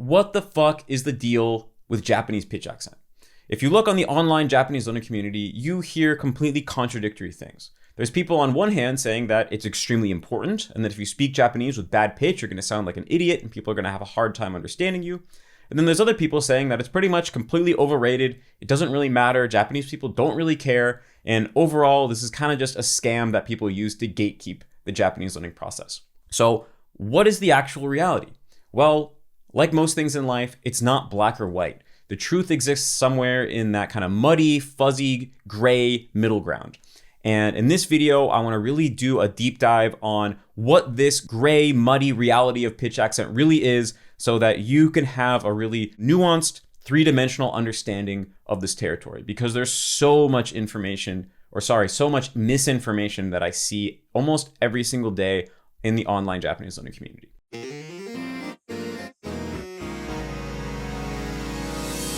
what the fuck is the deal with Japanese pitch accent? If you look on the online Japanese learning community, you hear completely contradictory things. There's people on one hand saying that it's extremely important and that if you speak Japanese with bad pitch, you're going to sound like an idiot and people are going to have a hard time understanding you. And then there's other people saying that it's pretty much completely overrated. It doesn't really matter. Japanese people don't really care. And overall, this is kind of just a scam that people use to gatekeep the Japanese learning process. So what is the actual reality? Well, like most things in life, it's not black or white. The truth exists somewhere in that kind of muddy, fuzzy, gray middle ground. And in this video, I want to really do a deep dive on what this gray, muddy reality of pitch accent really is so that you can have a really nuanced, three-dimensional understanding of this territory, because there's so much so much misinformation that I see almost every single day in the online Japanese learning community.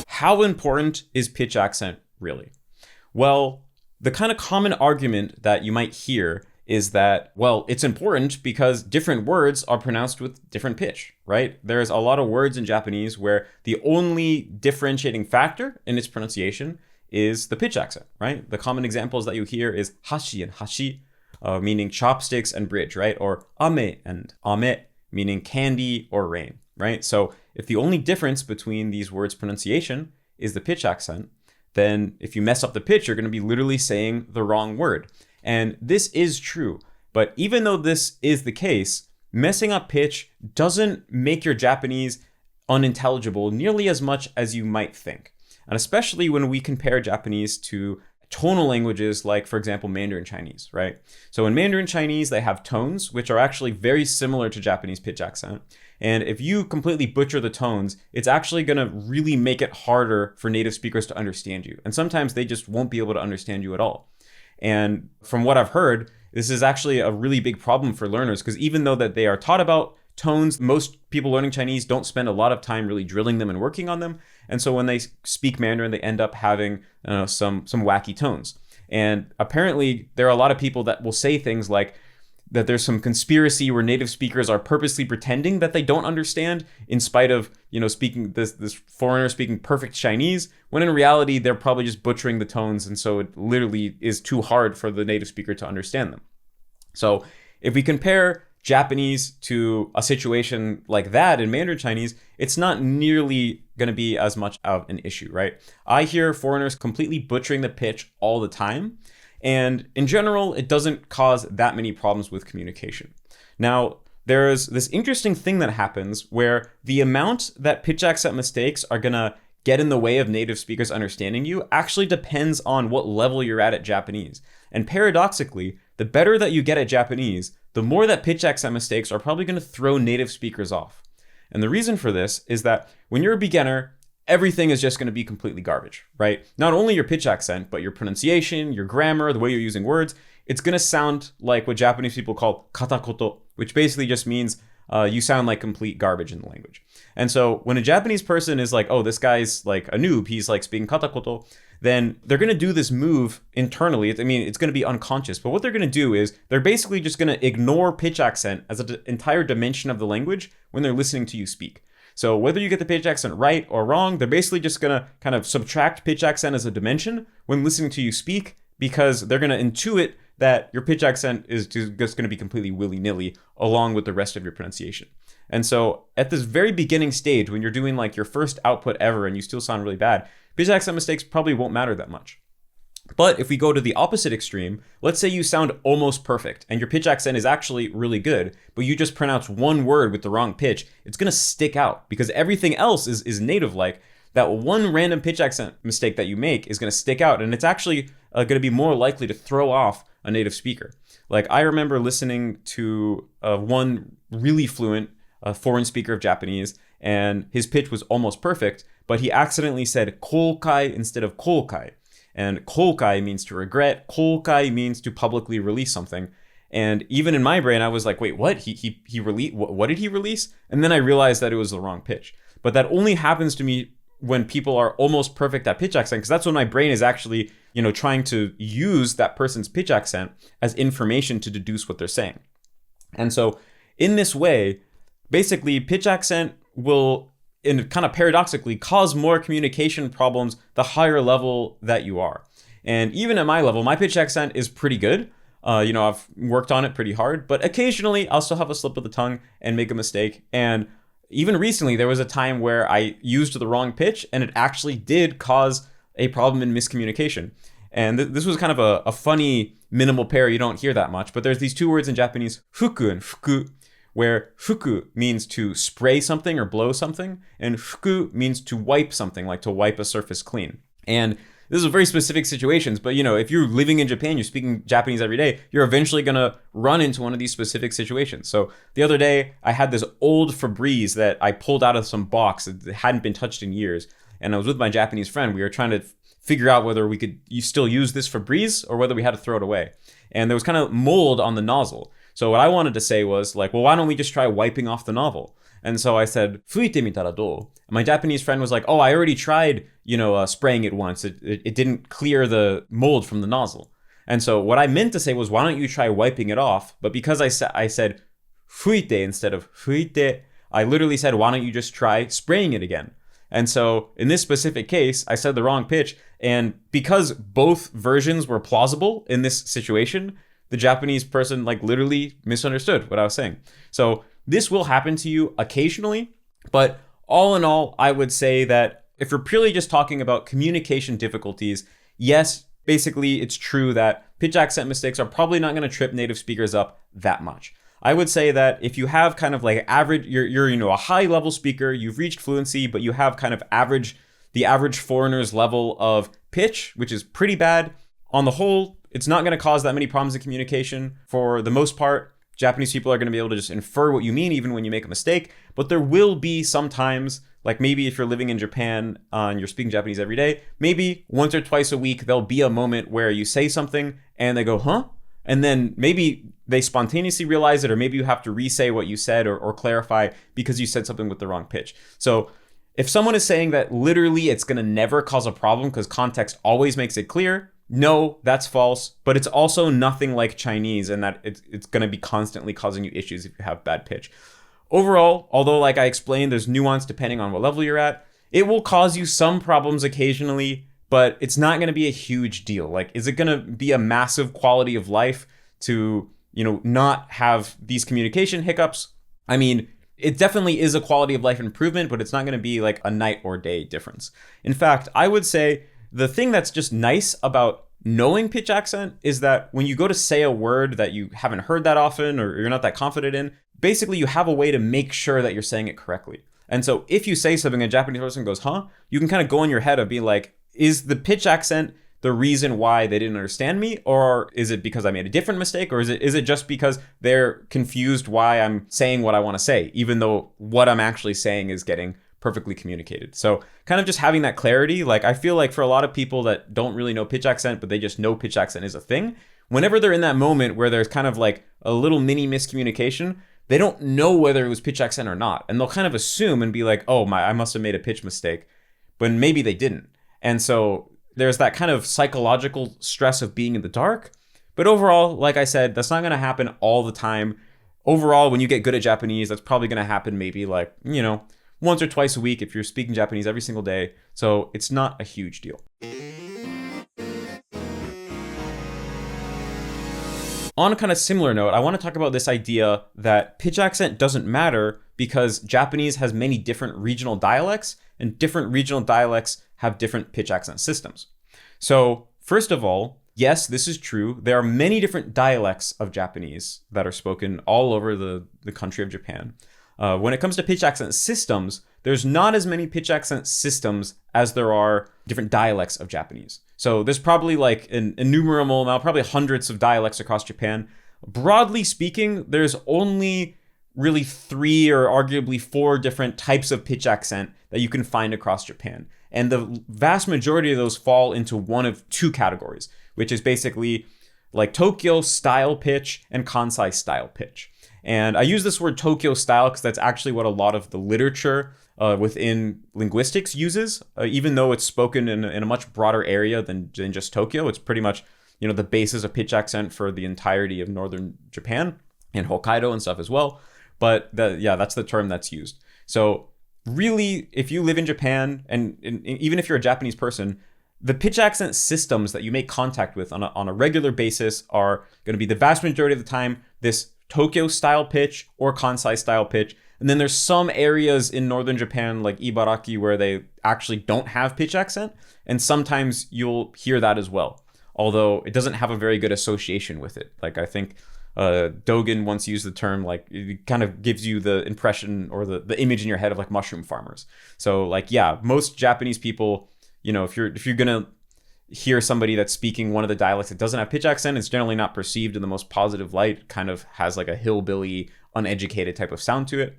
How important is pitch accent really? Well, the kind of common argument that you might hear is that, well, it's important because different words are pronounced with different pitch, right? There's a lot of words in Japanese where the only differentiating factor in its pronunciation is the pitch accent, right? The common examples that you hear is hashi and hashi, meaning chopsticks and bridge, right? Or ame and ame, meaning candy or rain, right? So if the only difference between these words' pronunciation is the pitch accent, then if you mess up the pitch, you're going to be literally saying the wrong word. And this is true. But even though this is the case, messing up pitch doesn't make your Japanese unintelligible nearly as much as you might think. And especially when we compare Japanese to tonal languages like, for example, Mandarin Chinese, right? So in Mandarin Chinese, they have tones, which are actually very similar to Japanese pitch accent. And if you completely butcher the tones, it's actually going to really make it harder for native speakers to understand you. And sometimes they just won't be able to understand you at all. And from what I've heard, this is actually a really big problem for learners, because even though that they are taught about tones, most people learning Chinese don't spend a lot of time really drilling them and working on them. And so when they speak Mandarin, they end up having some wacky tones. And apparently there are a lot of people that will say things like that there's some conspiracy where native speakers are purposely pretending that they don't understand in spite of, speaking this foreigner speaking perfect Chinese, when in reality, they're probably just butchering the tones. And so it literally is too hard for the native speaker to understand them. So if we compare Japanese to a situation like that in Mandarin Chinese, it's not nearly going to be as much of an issue, right? I hear foreigners completely butchering the pitch all the time. And in general, it doesn't cause that many problems with communication. Now, there's this interesting thing that happens where the amount that pitch accent mistakes are going to get in the way of native speakers understanding you actually depends on what level you're at Japanese. And paradoxically, the better that you get at Japanese, the more that pitch accent mistakes are probably going to throw native speakers off. And the reason for this is that when you're a beginner, everything is just going to be completely garbage, right? Not only your pitch accent, but your pronunciation, your grammar, the way you're using words, it's going to sound like what Japanese people call katakoto, which basically just means you sound like complete garbage in the language. And so when a Japanese person is like, oh, this guy's like a noob, he's like speaking katakoto, then they're going to do this move internally. I mean, it's going to be unconscious, but what they're going to do is they're basically just going to ignore pitch accent as an entire dimension of the language when they're listening to you speak. So whether you get the pitch accent right or wrong, they're basically just going to kind of subtract pitch accent as a dimension when listening to you speak, because they're going to intuit that your pitch accent is just going to be completely willy-nilly along with the rest of your pronunciation. And so at this very beginning stage, when you're doing like your first output ever and you still sound really bad, pitch accent mistakes probably won't matter that much. But if we go to the opposite extreme, let's say you sound almost perfect and your pitch accent is actually really good, but you just pronounce one word with the wrong pitch, it's going to stick out because everything else is native-like. That one random pitch accent mistake that you make is going to stick out, and it's actually going to be more likely to throw off a native speaker. Like I remember listening to one really fluent foreign speaker of Japanese, and his pitch was almost perfect, but he accidentally said koukai instead of koukai. And koukai means to regret. Koukai means to publicly release something. And even in my brain, I was like, wait, what? He released? What did he release? And then I realized that it was the wrong pitch. But that only happens to me when people are almost perfect at pitch accent, because that's when my brain is actually, trying to use that person's pitch accent as information to deduce what they're saying. And so in this way, basically pitch accent will and kind of paradoxically cause more communication problems the higher level that you are. And even at my level, my pitch accent is pretty good. I've worked on it pretty hard, but occasionally I'll still have a slip of the tongue and make a mistake. And even recently, there was a time where I used the wrong pitch and it actually did cause a problem in miscommunication. And this was kind of a funny minimal pair you don't hear that much, but there's these two words in Japanese, fuku and fuku, where fuku means to spray something or blow something, and fuku means to wipe something, like to wipe a surface clean. And this is a very specific situations, but if you're living in Japan, you're speaking Japanese every day, you're eventually gonna run into one of these specific situations. So the other day, I had this old Febreze that I pulled out of some box that hadn't been touched in years. And I was with my Japanese friend. We were trying to figure out whether we could still use this Febreze or whether we had to throw it away. And there was kind of mold on the nozzle. So what I wanted to say was like, well, why don't we just try wiping off the nozzle? And so I said, "Fuite mitara do?" My Japanese friend was like, "Oh, I already tried, spraying it once. It didn't clear the mold from the nozzle." And so what I meant to say was, why don't you try wiping it off? But because I said fuite instead of fuite, I literally said, why don't you just try spraying it again? And so in this specific case, I said the wrong pitch. And because both versions were plausible in this situation, the Japanese person literally misunderstood what I was saying. So this will happen to you occasionally, but all in all, I would say that if you're purely just talking about communication difficulties, yes, basically it's true that pitch accent mistakes are probably not going to trip native speakers up that much. I would say that if you have kind of average, you're a high level speaker, you've reached fluency, but you have kind of the average foreigner's level of pitch, which is pretty bad. On the whole, it's not going to cause that many problems in communication. For the most part, Japanese people are going to be able to just infer what you mean even when you make a mistake. But there will be sometimes, maybe if you're living in Japan and you're speaking Japanese every day, maybe once or twice a week, there'll be a moment where you say something and they go, huh? And then maybe they spontaneously realize it, or maybe you have to re-say what you said or clarify because you said something with the wrong pitch. So if someone is saying that literally it's going to never cause a problem because context always makes it clear, no, that's false. But it's also nothing like Chinese in that it's going to be constantly causing you issues if you have bad pitch. Overall, although like I explained, there's nuance depending on what level you're at, it will cause you some problems occasionally, but it's not going to be a huge deal. Is it going to be a massive quality of life to, not have these communication hiccups? I mean, it definitely is a quality of life improvement, but it's not going to be a night or day difference. In fact, I would say the thing that's just nice about knowing pitch accent is that when you go to say a word that you haven't heard that often or you're not that confident in, basically you have a way to make sure that you're saying it correctly. And so if you say something and a Japanese person goes, huh? You can kind of go in your head of being like, is the pitch accent the reason why they didn't understand me? Or is it because I made a different mistake? Or is it just because they're confused why I'm saying what I want to say, even though what I'm actually saying is getting perfectly communicated? So kind of just having that clarity, I feel like for a lot of people that don't really know pitch accent, but they just know pitch accent is a thing, whenever they're in that moment where there's kind of a little mini miscommunication, they don't know whether it was pitch accent or not. And they'll kind of assume and be like, oh, I must have made a pitch mistake, but maybe they didn't. And so there's that kind of psychological stress of being in the dark. But overall, like I said, that's not going to happen all the time. Overall, when you get good at Japanese, that's probably going to happen maybe once or twice a week if you're speaking Japanese every single day. So it's not a huge deal. On a kind of similar note, I want to talk about this idea that pitch accent doesn't matter because Japanese has many different regional dialects, and different regional dialects have different pitch accent systems. So first of all, yes, this is true. There are many different dialects of Japanese that are spoken all over the country of Japan. When it comes to pitch accent systems, there's not as many pitch accent systems as there are different dialects of Japanese. So there's probably an innumerable amount, probably hundreds of dialects across Japan. Broadly speaking, there's only really 3 or arguably 4 different types of pitch accent that you can find across Japan. And the vast majority of those fall into one of 2 categories, which is basically Tokyo style pitch and Kansai style pitch. And I use this word Tokyo style because that's actually what a lot of the literature within linguistics uses, even though it's spoken in a much broader area than just Tokyo. It's pretty much, the basis of pitch accent for the entirety of northern Japan and Hokkaido and stuff as well. But that's the term that's used. So really, if you live in Japan, and even if you're a Japanese person, the pitch accent systems that you make contact with on a regular basis are going to be the vast majority of the time this Tokyo style pitch or Kansai style pitch. And then there's some areas in northern Japan like Ibaraki where they actually don't have pitch accent. And sometimes you'll hear that as well, although it doesn't have a very good association with it. Like I think Dogen once used the term, like it kind of gives you the impression or the image in your head of like mushroom farmers. So like, yeah, most Japanese people, you know, if you're gonna hear somebody that's speaking one of the dialects that doesn't have pitch accent, it's generally not perceived in the most positive light. It kind of has like a hillbilly, uneducated type of sound to it.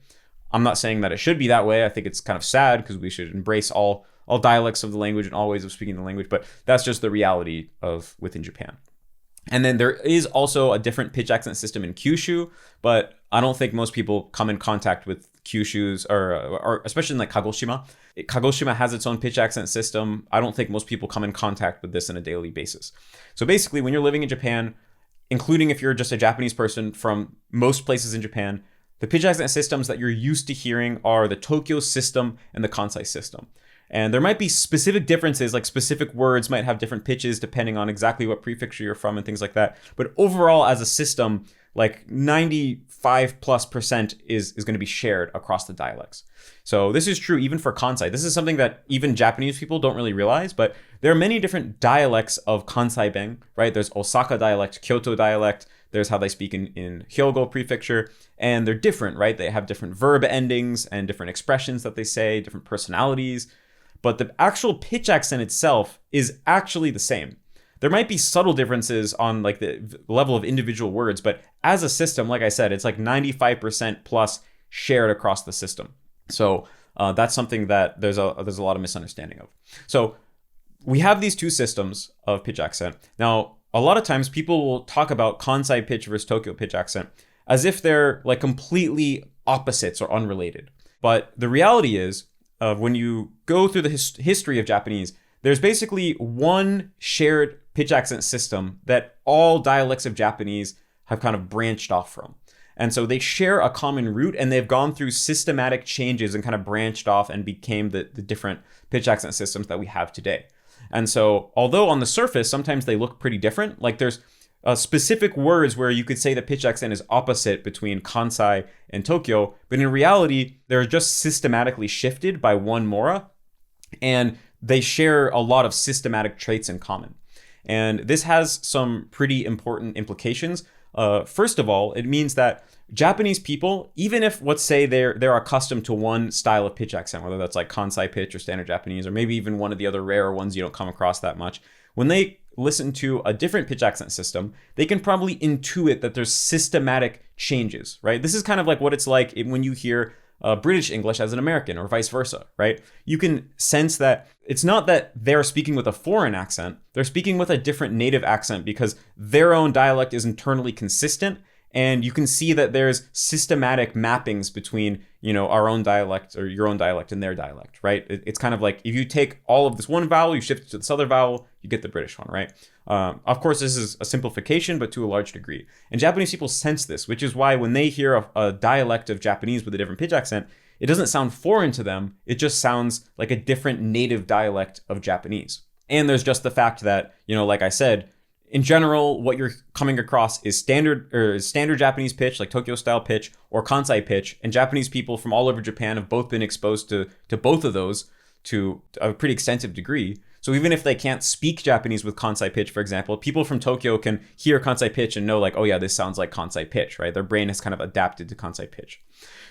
I'm not saying that it should be that way. I think it's kind of sad because we should embrace all dialects of the language and all ways of speaking the language, but that's just the reality of within Japan. And then there is also a different pitch accent system in Kyushu, but I don't think most people come in contact with Kyushu's or especially in like Kagoshima. Kagoshima has its own pitch accent system. I don't think most people come in contact with this on a daily basis. So basically, when you're living in Japan, including if you're just a Japanese person from most places in Japan, the pitch accent systems that you're used to hearing are the Tokyo system and the Kansai system. And there might be specific differences, like specific words might have different pitches depending on exactly what prefecture you're from and things like that. But overall, as a system, like 95+% is going to be shared across the dialects. So this is true even for Kansai. This is something that even Japanese people don't really realize, but there are many different dialects of Kansai Ben, right? There's Osaka dialect, Kyoto dialect, there's how they speak in Hyogo prefecture, and they're different, right? They have different verb endings and different expressions that they say, different personalities. But the actual pitch accent itself is actually the same. There might be subtle differences on like the level of individual words, but as a system, like I said, it's like 95% plus shared across the system. So that's something that there's a lot of misunderstanding of. So we have these two systems of pitch accent. Now, a lot of times people will talk about Kansai pitch versus Tokyo pitch accent as if they're like completely opposites or unrelated. But the reality is, when you go through the history of Japanese, there's basically one shared pitch accent system that all dialects of Japanese have kind of branched off from. And so they share a common root, and they've gone through systematic changes and kind of branched off and became the different pitch accent systems that we have today. And so although on the surface, sometimes they look pretty different, like there's specific words where you could say the pitch accent is opposite between Kansai and Tokyo, but in reality, they're just systematically shifted by one mora, and they share a lot of systematic traits in common. And this has some pretty important implications. First of all, it means that Japanese people, even if, let's say, they're accustomed to one style of pitch accent, whether that's like Kansai pitch or standard Japanese, or maybe even one of the other rarer ones you don't come across that much, when they listen to a different pitch accent system, they can probably intuit that there's systematic changes, right? This is kind of like what it's like when you hear British English as an American or vice versa, right? You can sense that it's not that they're speaking with a foreign accent, they're speaking with a different native accent because their own dialect is internally consistent. And you can see that there's systematic mappings between, you know, our own dialect or your own dialect and their dialect, right? It's kind of like if you take all of this one vowel, you shift it to this other vowel, you get the British one, right? Of course, this is a simplification, but to a large degree. And Japanese people sense this, which is why when they hear a dialect of Japanese with a different pitch accent, it doesn't sound foreign to them. It just sounds like a different native dialect of Japanese. And there's just the fact that, you know, like I said, in general, what you're coming across is standard Japanese pitch, like Tokyo style pitch or Kansai pitch. And Japanese people from all over Japan have both been exposed to both of those to a pretty extensive degree. So even if they can't speak Japanese with Kansai pitch, for example, people from Tokyo can hear Kansai pitch and know like, oh yeah, this sounds like Kansai pitch, right? Their brain has kind of adapted to Kansai pitch.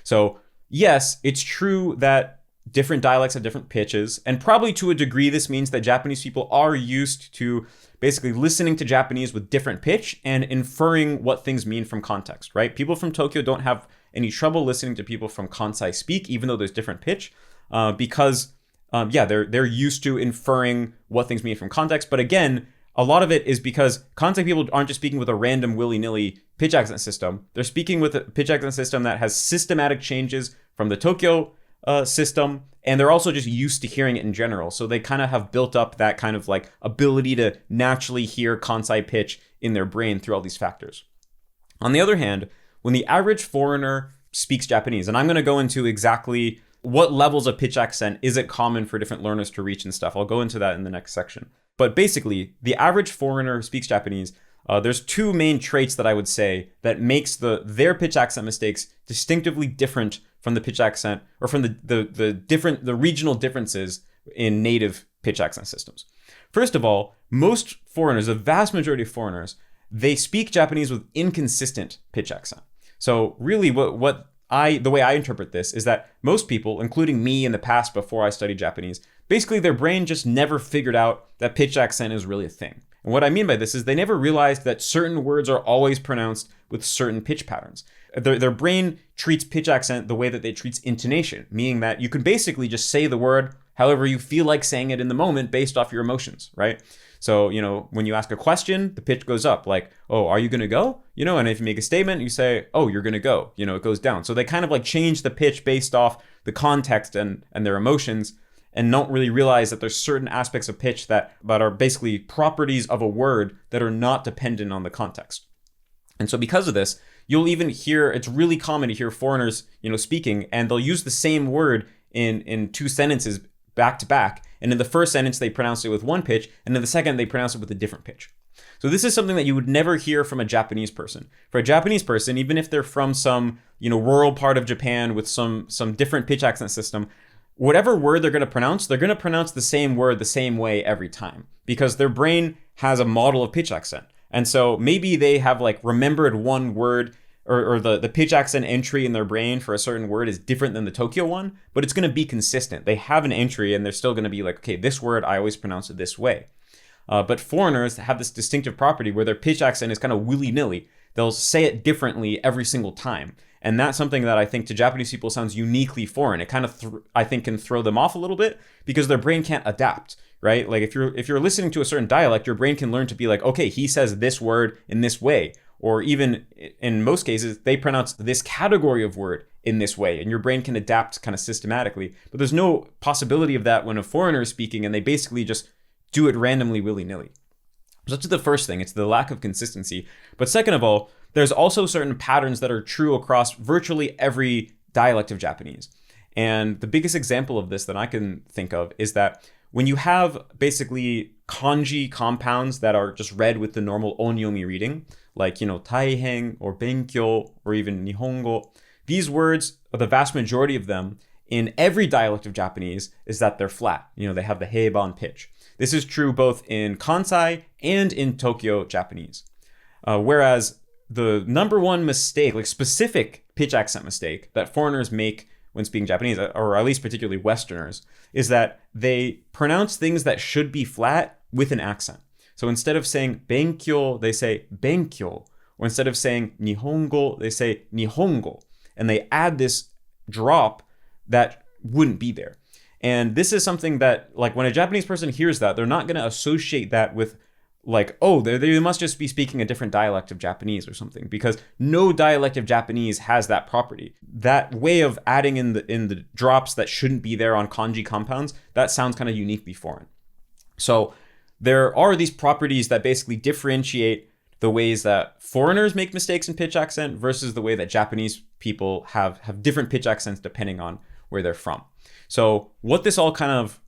So yes, it's true that different dialects have different pitches. And probably to a degree, this means that Japanese people are used to basically listening to Japanese with different pitch and inferring what things mean from context, right? People from Tokyo don't have any trouble listening to people from Kansai speak, even though there's different pitch, because they're used to inferring what things mean from context. But again, a lot of it is because Kansai people aren't just speaking with a random willy-nilly pitch accent system. They're speaking with a pitch accent system that has systematic changes from the Tokyo system, and they're also just used to hearing it in general. So they kind of have built up that kind of like ability to naturally hear Kansai pitch in their brain through all these factors. On the other hand, when the average foreigner speaks Japanese, and I'm going to go into exactly what levels of pitch accent is it common for different learners to reach and stuff. I'll go into that in the next section. But basically, the average foreigner who speaks Japanese, there's two main traits that I would say that makes their pitch accent mistakes distinctively different from the pitch accent, or from the regional differences in native pitch accent systems. First of all, most foreigners, the vast majority of foreigners, they speak Japanese with inconsistent pitch accent. So really the way I interpret this is that most people, including me in the past before I studied Japanese, basically their brain just never figured out that pitch accent is really a thing. And what I mean by this is they never realized that certain words are always pronounced with certain pitch patterns. Their brain treats pitch accent the way that it treats intonation, meaning that you can basically just say the word however you feel like saying it in the moment based off your emotions, right? So, when you ask a question, the pitch goes up, like, oh, are you going to go? And if you make a statement, you say, oh, you're going to go, it goes down. So they kind of like change the pitch based off the context and their emotions, and don't really realize that there's certain aspects of pitch that are basically properties of a word that are not dependent on the context. And so because of this, you'll even hear, it's really common to hear foreigners, speaking, and they'll use the same word in two sentences back to back. And in the first sentence, they pronounce it with one pitch, and in the second, they pronounce it with a different pitch. So this is something that you would never hear from a Japanese person. For a Japanese person, even if they're from some, rural part of Japan with some different pitch accent system, whatever word they're going to pronounce the same word the same way every time, because their brain has a model of pitch accent. And so maybe they have like remembered one word, or the pitch accent entry in their brain for a certain word is different than the Tokyo one, but it's going to be consistent. They have an entry and they're still going to be like, okay, this word, I always pronounce it this way. But foreigners have this distinctive property where their pitch accent is kind of willy-nilly. They'll say it differently every single time. And that's something that I think to Japanese people sounds uniquely foreign. It kind of, I think, can throw them off a little bit because their brain can't adapt, right? Like if you're listening to a certain dialect, your brain can learn to be like, okay, he says this word in this way. Or even in most cases, they pronounce this category of word in this way, and your brain can adapt kind of systematically. But there's no possibility of that when a foreigner is speaking and they basically just do it randomly, willy-nilly. So that's the first thing. It's the lack of consistency. But second of all, there's also certain patterns that are true across virtually every dialect of Japanese. And the biggest example of this that I can think of is that when you have basically kanji compounds that are just read with the normal onyomi reading, like, taihen or benkyou or even nihongo, these words, the vast majority of them in every dialect of Japanese is that they're flat. They have the heiban pitch. This is true both in Kansai and in Tokyo Japanese. Whereas the number one mistake, like specific pitch accent mistake that foreigners make when speaking Japanese, or at least particularly Westerners, is that they pronounce things that should be flat with an accent. So instead of saying benkyou, they say benkyou. Or instead of saying nihongo, they say nihongo. And they add this drop that wouldn't be there. And this is something that, like, when a Japanese person hears that, they're not going to associate that with, like, oh, they must just be speaking a different dialect of Japanese or something, because no dialect of Japanese has that property. That way of adding in the drops that shouldn't be there on kanji compounds, that sounds kind of uniquely foreign. So there are these properties that basically differentiate the ways that foreigners make mistakes in pitch accent versus the way that Japanese people have different pitch accents depending on where they're from. So what this all kind of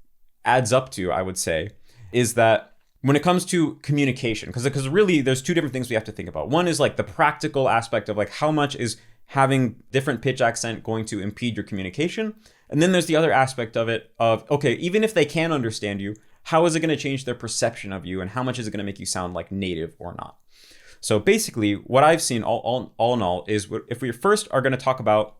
adds up to, I would say, is that when it comes to communication, because really there's two different things we have to think about. One is like the practical aspect of like how much is having different pitch accent going to impede your communication. And then there's the other aspect of it of, okay, even if they can understand you, how is it going to change their perception of you, and how much is it going to make you sound like native or not? So basically what I've seen all in all is, if we first are going to talk about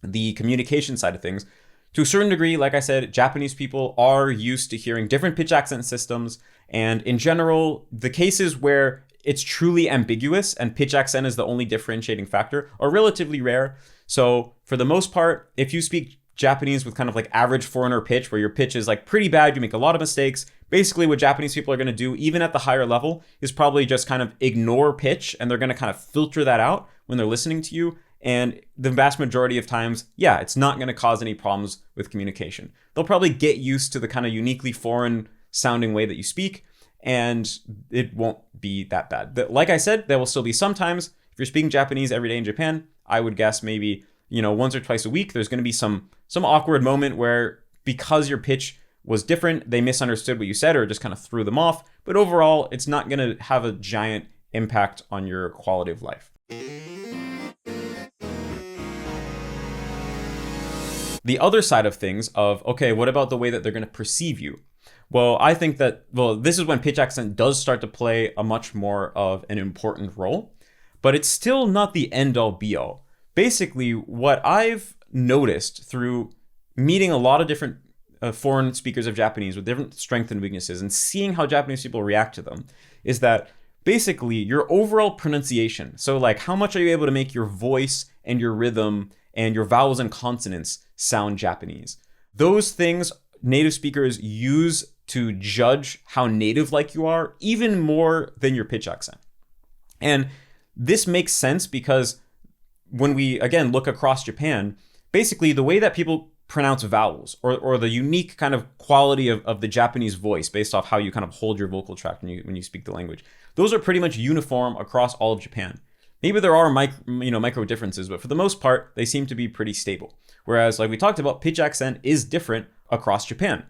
the communication side of things, to a certain degree, like I said, Japanese people are used to hearing different pitch accent systems. And in general, the cases where it's truly ambiguous and pitch accent is the only differentiating factor are relatively rare. So for the most part, if you speak Japanese with kind of like average foreigner pitch, where your pitch is like pretty bad, you make a lot of mistakes, basically what Japanese people are going to do, even at the higher level, is probably just kind of ignore pitch, and they're going to kind of filter that out when they're listening to you. And the vast majority of times, yeah, it's not going to cause any problems with communication. They'll probably get used to the kind of uniquely foreign sounding way that you speak, and it won't be that bad. Like I said, there will still be sometimes, if you're speaking Japanese every day in Japan, I would guess maybe once or twice a week, there's going to be some awkward moment where, because your pitch was different, they misunderstood what you said or just kind of threw them off. But overall, it's not going to have a giant impact on your quality of life. The other side of things of, okay, what about the way that they're going to perceive you? Well, I think that, this is when pitch accent does start to play a much more of an important role, but it's still not the end all be all. Basically, what I've noticed through meeting a lot of different foreign speakers of Japanese with different strengths and weaknesses and seeing how Japanese people react to them is that basically your overall pronunciation, so like how much are you able to make your voice and your rhythm and your vowels and consonants sound Japanese? Those things native speakers use to judge how native like you are, even more than your pitch accent. And this makes sense because when we, again, look across Japan, basically the way that people pronounce vowels or the unique kind of quality of the Japanese voice based off how you kind of hold your vocal tract when you speak the language, those are pretty much uniform across all of Japan. Maybe there are micro differences, but for the most part, they seem to be pretty stable. Whereas, like we talked about, pitch accent is different across Japan.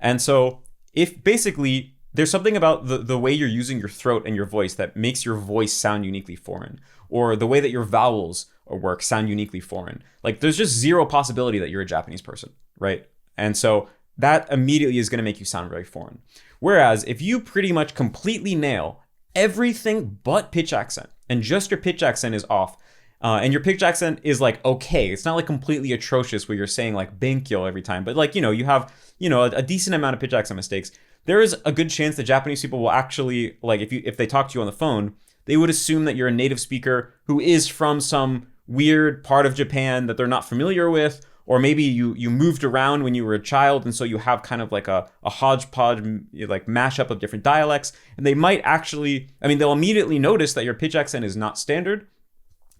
And so if basically there's something about the way you're using your throat and your voice that makes your voice sound uniquely foreign, or the way that your vowels work sound uniquely foreign, like there's just zero possibility that you're a Japanese person, right? And so that immediately is going to make you sound very foreign. Whereas if you pretty much completely nail everything but pitch accent, and just your pitch accent is off, and your pitch accent is like okay, it's not like completely atrocious where you're saying like benkyo every time, but like you have a decent amount of pitch accent mistakes, there is a good chance that Japanese people will actually, like, if they talk to you on the phone, they would assume that you're a native speaker who is from some weird part of Japan that they're not familiar with, or maybe you moved around when you were a child, and so you have kind of like a hodgepodge, like mashup of different dialects, and they might actually, they'll immediately notice that your pitch accent is not standard,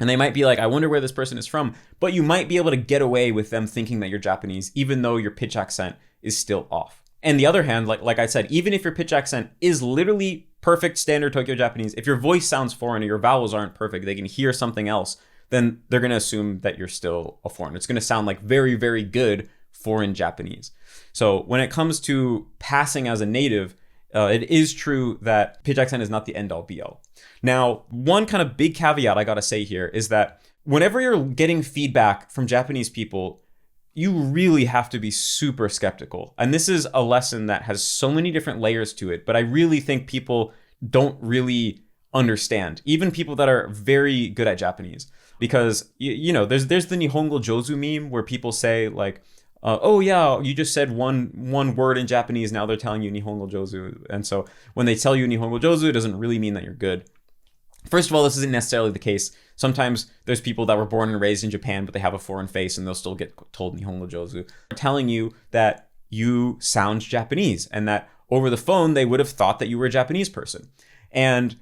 and they might be like, I wonder where this person is from, but you might be able to get away with them thinking that you're Japanese, even though your pitch accent is still off. And the other hand, like I said, even if your pitch accent is literally perfect standard Tokyo Japanese, if your voice sounds foreign or your vowels aren't perfect, they can hear something else, then they're going to assume that you're still a foreigner. It's going to sound like very, very good foreign Japanese. So when it comes to passing as a native, it is true that pitch accent is not the end all be all. Now, one kind of big caveat I got to say here is that whenever you're getting feedback from Japanese people, you really have to be super skeptical. And this is a lesson that has so many different layers to it, but I really think people don't really understand, even people that are very good at Japanese. Because, there's the Nihongo Jozu meme where people say like, oh yeah, you just said one word in Japanese, now they're telling you Nihongo Jozu. And so when they tell you Nihongo Jozu, it doesn't really mean that you're good. First of all, this isn't necessarily the case. Sometimes there's people that were born and raised in Japan, but they have a foreign face and they'll still get told Nihongo Jozu. They're telling you that you sound Japanese and that over the phone, they would have thought that you were a Japanese person. And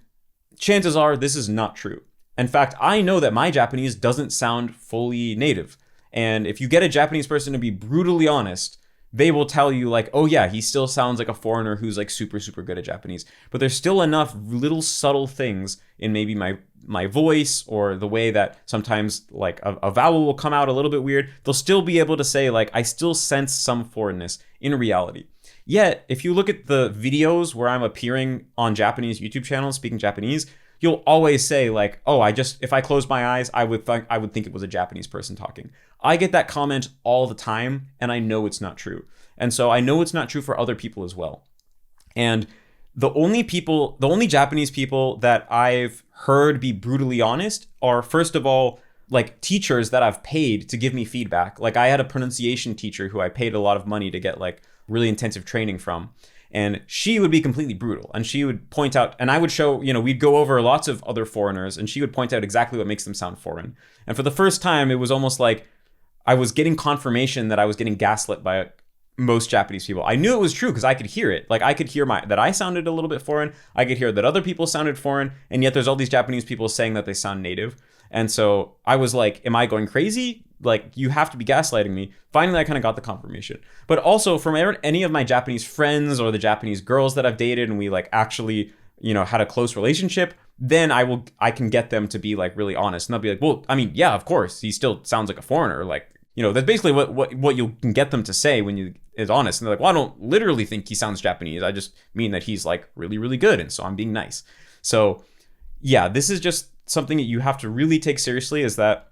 chances are this is not true. In fact, I know that my Japanese doesn't sound fully native. And if you get a Japanese person to be brutally honest, they will tell you like, oh yeah, he still sounds like a foreigner who's like super, super good at Japanese. But there's still enough little subtle things in maybe my voice or the way that sometimes like a vowel will come out a little bit weird. They'll still be able to say like, I still sense some foreignness in reality. Yet, if you look at the videos where I'm appearing on Japanese YouTube channels speaking Japanese, you'll always say like, oh, if I closed my eyes, I would think it was a Japanese person talking. I get that comment all the time, and I know it's not true. And so I know it's not true for other people as well. And the only Japanese people that I've heard be brutally honest are, first of all, like teachers that I've paid to give me feedback. Like I had a pronunciation teacher who I paid a lot of money to get like really intensive training from. And she would be completely brutal. And she would point out, and I would show, we'd go over lots of other foreigners, and she would point out exactly what makes them sound foreign. And for the first time, it was almost like I was getting confirmation that I was getting gaslit by most Japanese people. I knew it was true because I could hear it. Like I could hear that I sounded a little bit foreign. I could hear that other people sounded foreign. And yet there's all these Japanese people saying that they sound native. And so I was like, am I going crazy? Like, you have to be gaslighting me. Finally, I kind of got the confirmation. But also from any of my Japanese friends or the Japanese girls that I've dated, and we like actually, had a close relationship, then I can get them to be like really honest, and they'll be like, well, I mean, yeah, of course, he still sounds like a foreigner. Like, that's basically what you can get them to say when you is honest. And they're like, well, I don't literally think he sounds Japanese. I just mean that he's like really, really good. And so I'm being nice. So yeah, this is just something that you have to really take seriously, is that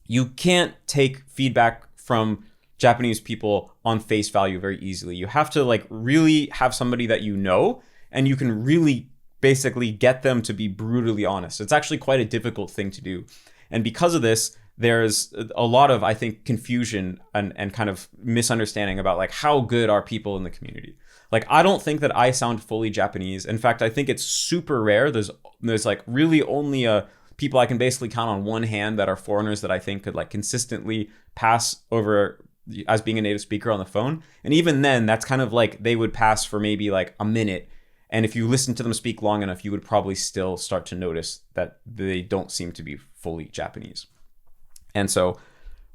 you can't take feedback from Japanese people on face value very easily. You have to like really have somebody that and you can really basically get them to be brutally honest. It's actually quite a difficult thing to do. And because of this, there's a lot of, I think, confusion and kind of misunderstanding about like how good are people in the community. Like, I don't think that I sound fully Japanese. In fact, I think it's super rare. There's like really only people I can basically count on one hand that are foreigners that I think could like consistently pass over as being a native speaker on the phone. And even then, that's kind of like they would pass for maybe like a minute. And if you listen to them speak long enough, you would probably still start to notice that they don't seem to be fully Japanese. And so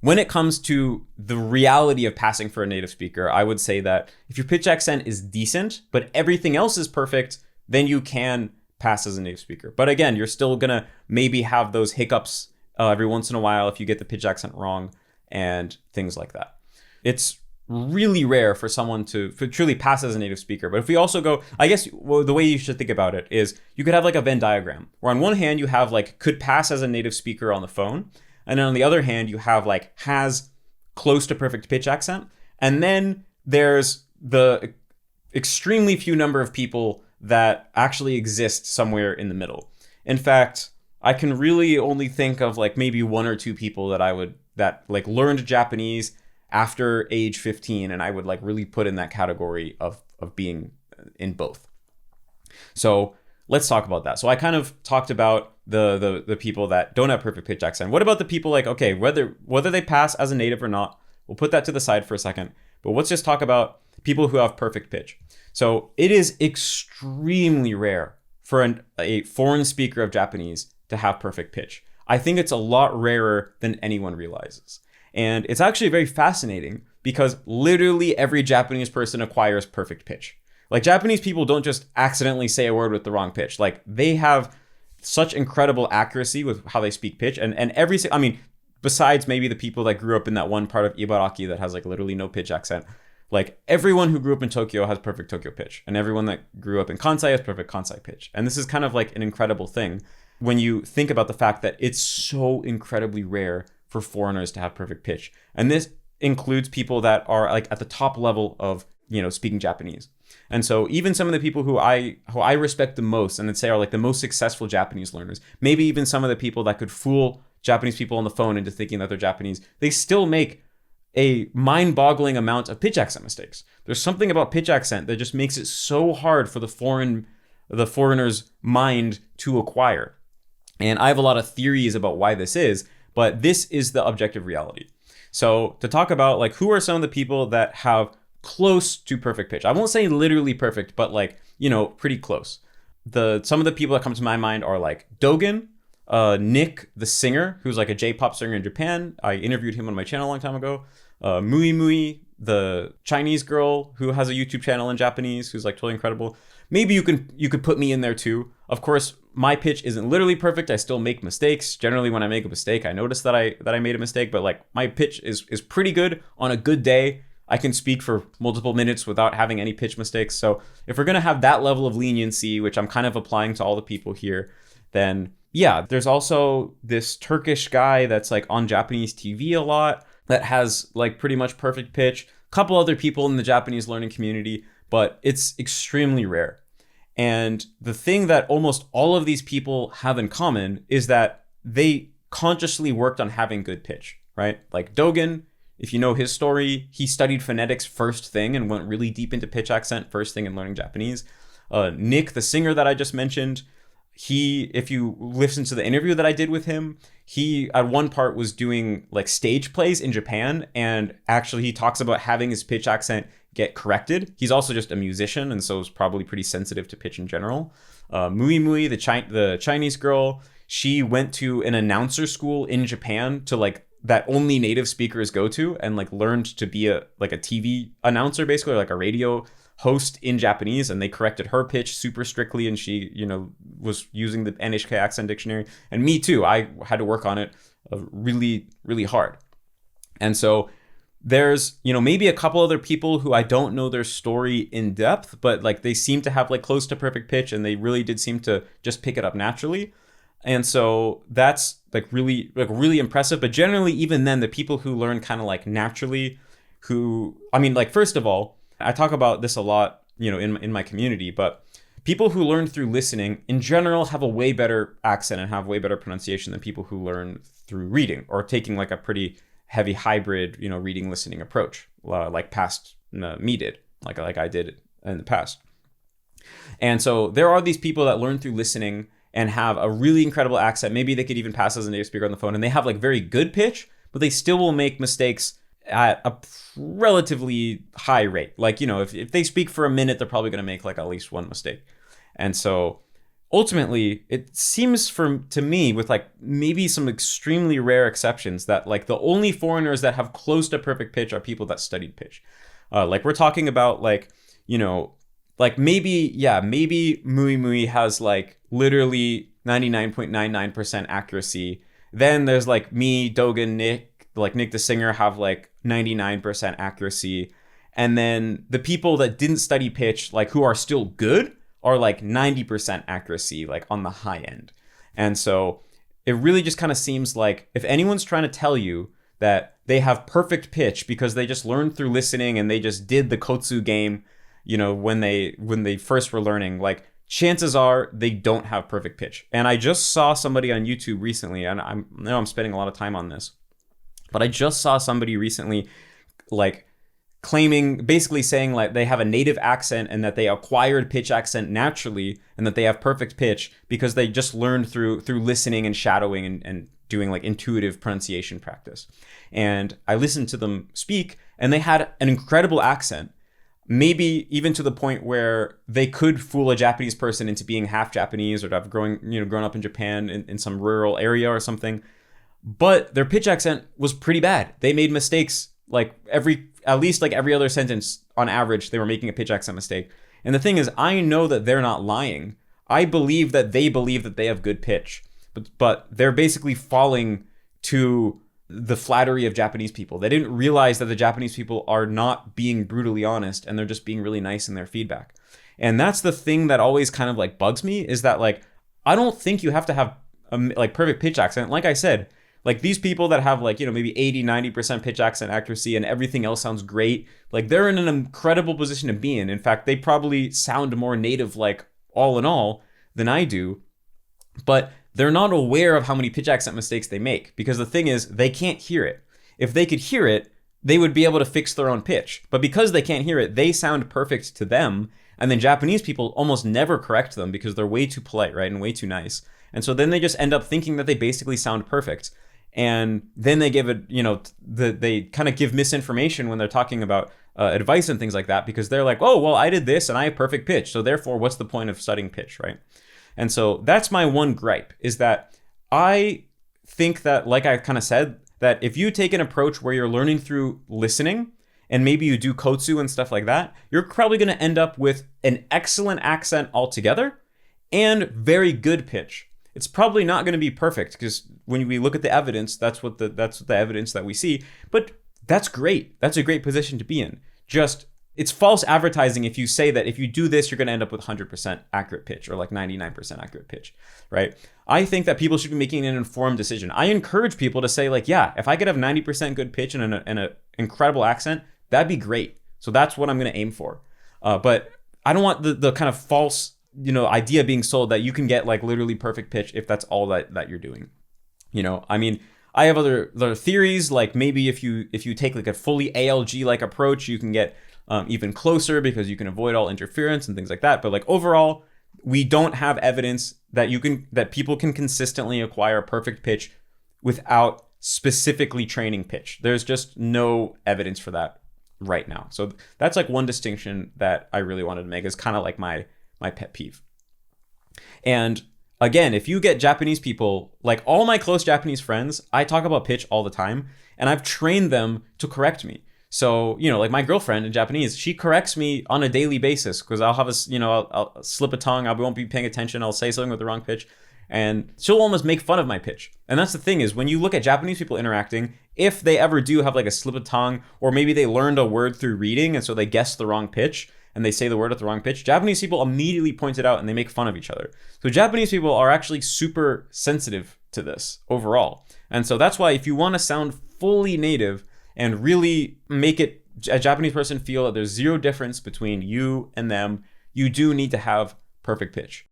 when it comes to the reality of passing for a native speaker, I would say that if your pitch accent is decent, but everything else is perfect, then you can pass as a native speaker. But again, you're still gonna maybe have those hiccups every once in a while if you get the pitch accent wrong and things like that. It's really rare for someone to truly pass as a native speaker. But if we also go, I guess the way you should think about it is you could have like a Venn diagram where on one hand you have like could pass as a native speaker on the phone. And then on the other hand, you have like has close to perfect pitch accent. And then there's the extremely few number of people that actually exist somewhere in the middle. In fact, I can really only think of like maybe one or two people that like learned Japanese after age 15, and I would like really put in that category of being in both. So let's talk about that. So I kind of talked about the people that don't have perfect pitch accent. What about the people like, okay, whether they pass as a native or not, we'll put that to the side for a second, but let's just talk about people who have perfect pitch. So it is extremely rare for a foreign speaker of Japanese to have perfect pitch. I think it's a lot rarer than anyone realizes. And it's actually very fascinating because literally every Japanese person acquires perfect pitch. Like, Japanese people don't just accidentally say a word with the wrong pitch. Like, they have such incredible accuracy with how they speak pitch. And besides maybe the people that grew up in that one part of Ibaraki that has like literally no pitch accent, like everyone who grew up in Tokyo has perfect Tokyo pitch. And everyone that grew up in Kansai has perfect Kansai pitch. And this is kind of like an incredible thing when you think about the fact that it's so incredibly rare for foreigners to have perfect pitch. And this includes people that are like at the top level of, speaking Japanese. And so even some of the people who I respect the most and that say are like the most successful Japanese learners, maybe even some of the people that could fool Japanese people on the phone into thinking that they're Japanese, they still make a mind-boggling amount of pitch accent mistakes. There's something about pitch accent that just makes it so hard for the foreigner's mind to acquire. And I have a lot of theories about why this is, but this is the objective reality. So to talk about like who are some of the people that have close to perfect pitch. I won't say literally perfect, but like, pretty close. Some of the people that come to my mind are like Dogen, Nick, the singer, who's like a J-pop singer in Japan. I interviewed him on my channel a long time ago. Mui Mui, the Chinese girl who has a YouTube channel in Japanese, who's like totally incredible. Maybe you could put me in there too. Of course, my pitch isn't literally perfect. I still make mistakes. Generally, when I make a mistake, I notice that I made a mistake, but like my pitch is pretty good. On a good day, I can speak for multiple minutes without having any pitch mistakes. So if we're going to have that level of leniency, which I'm kind of applying to all the people here, then yeah, there's also this Turkish guy that's like on Japanese TV a lot that has like pretty much perfect pitch. A couple other people in the Japanese learning community, but it's extremely rare. And the thing that almost all of these people have in common is that they consciously worked on having good pitch, right? Like Dogen, if you know his story, he studied phonetics first thing and went really deep into pitch accent first thing in learning Japanese. Nick, the singer that I just mentioned, if you listen to the interview that I did with him, he at one part was doing like stage plays in Japan, and actually he talks about having his pitch accent get corrected. He's also just a musician, and so is probably pretty sensitive to pitch in general. Mui Mui, the Chinese girl, she went to an announcer school in Japan to like that only native speakers go to, and like learned to be a TV announcer, basically, or like a radio host in Japanese, and they corrected her pitch super strictly, and she, was using the NHK accent dictionary. And me too. I had to work on it really, really hard. And so there's, maybe a couple other people who I don't know their story in depth, but like they seem to have like close to perfect pitch, and they really did seem to just pick it up naturally. And so that's like really impressive. But generally, even then, the people who learn kind of like naturally, first of all, I talk about this a lot, in my community, but people who learn through listening in general have a way better accent and have way better pronunciation than people who learn through reading or taking like a pretty heavy hybrid, reading listening approach, like past me did, like I did in the past. And so there are these people that learn through listening and have a really incredible accent. Maybe they could even pass as a native speaker on the phone, and they have like very good pitch, but they still will make mistakes at a relatively high rate. Like, if they speak for a minute, they're probably going to make like at least one mistake. And so ultimately, it seems to me, with like maybe some extremely rare exceptions, that like the only foreigners that have close to perfect pitch are people that studied pitch. Like we're talking about like, like maybe Mui Mui has like literally 99.99% accuracy. Then there's like me, Dogan, Nick, like Nick the singer have like 99% accuracy. And then the people that didn't study pitch, like who are still good, are like 90% accuracy, like on the high end. And so it really just kind of seems like if anyone's trying to tell you that they have perfect pitch because they just learned through listening and they just did the Kotsu game, when they first were learning, like chances are they don't have perfect pitch. And I just saw somebody on YouTube recently, and I know I'm spending a lot of time on this, but I just saw somebody recently like basically saying like they have a native accent and that they acquired pitch accent naturally and that they have perfect pitch because they just learned through listening and shadowing and doing like intuitive pronunciation practice. And I listened to them speak, and they had an incredible accent, maybe even to the point where they could fool a Japanese person into being half Japanese or to have grown up in Japan in some rural area or something. But their pitch accent was pretty bad. They made mistakes like at least every other sentence on average. They were making a pitch accent mistake. And the thing is, I know that they're not lying. I believe that they have good pitch, but they're basically falling to the flattery of Japanese people. They didn't realize that the Japanese people are not being brutally honest, and they're just being really nice in their feedback. And that's the thing that always kind of like bugs me, is that like I don't think you have to have a like perfect pitch accent. Like I said, like these people that have like, maybe 80-90% pitch accent accuracy and everything else sounds great, like they're in an incredible position to be in. In fact, they probably sound more native, like all in all, than I do. But they're not aware of how many pitch accent mistakes they make, because the thing is, they can't hear it. If they could hear it, they would be able to fix their own pitch. But because they can't hear it, they sound perfect to them. And then Japanese people almost never correct them because they're way too polite, right? And way too nice. And so then they just end up thinking that they basically sound perfect. And then they give it, they kind of give misinformation when they're talking about advice and things like that, because they're like, oh, well, I did this and I have perfect pitch. So therefore, what's the point of studying pitch, right? And so that's my one gripe, is that I think that, like I kind of said, that if you take an approach where you're learning through listening and maybe you do Kotsu and stuff like that, you're probably going to end up with an excellent accent altogether and very good pitch. It's probably not going to be perfect, because when we look at the evidence, that's what the evidence that we see. But that's great. That's a great position to be in. Just, it's false advertising if you say that if you do this, you're going to end up with 100% accurate pitch or like 99% accurate pitch, right? I think that people should be making an informed decision. I encourage people to say like, yeah, if I could have 90% good pitch and an incredible accent, that'd be great. So that's what I'm going to aim for. But I don't want the kind of false, idea being sold that you can get like literally perfect pitch if that's all that you're doing. I mean, I have other theories, like maybe if you take like a fully ALG like approach, you can get even closer because you can avoid all interference and things like that. But like overall, we don't have evidence that people can consistently acquire perfect pitch without specifically training pitch. There's just no evidence for that right now. So that's like one distinction that I really wanted to make, is kind of like my pet peeve. And again, if you get Japanese people, like all my close Japanese friends, I talk about pitch all the time, and I've trained them to correct me. So, like my girlfriend in Japanese, she corrects me on a daily basis because I'll have I'll slip a tongue. I won't be paying attention. I'll say something with the wrong pitch. And she'll almost make fun of my pitch. And that's the thing is when you look at Japanese people interacting, if they ever do have like a slip of tongue, or maybe they learned a word through reading and so they guess the wrong pitch and they say the word at the wrong pitch, Japanese people immediately point it out and they make fun of each other. So Japanese people are actually super sensitive to this overall. And so that's why if you want to sound fully native and really make it a Japanese person feel that there's zero difference between you and them, you do need to have perfect pitch.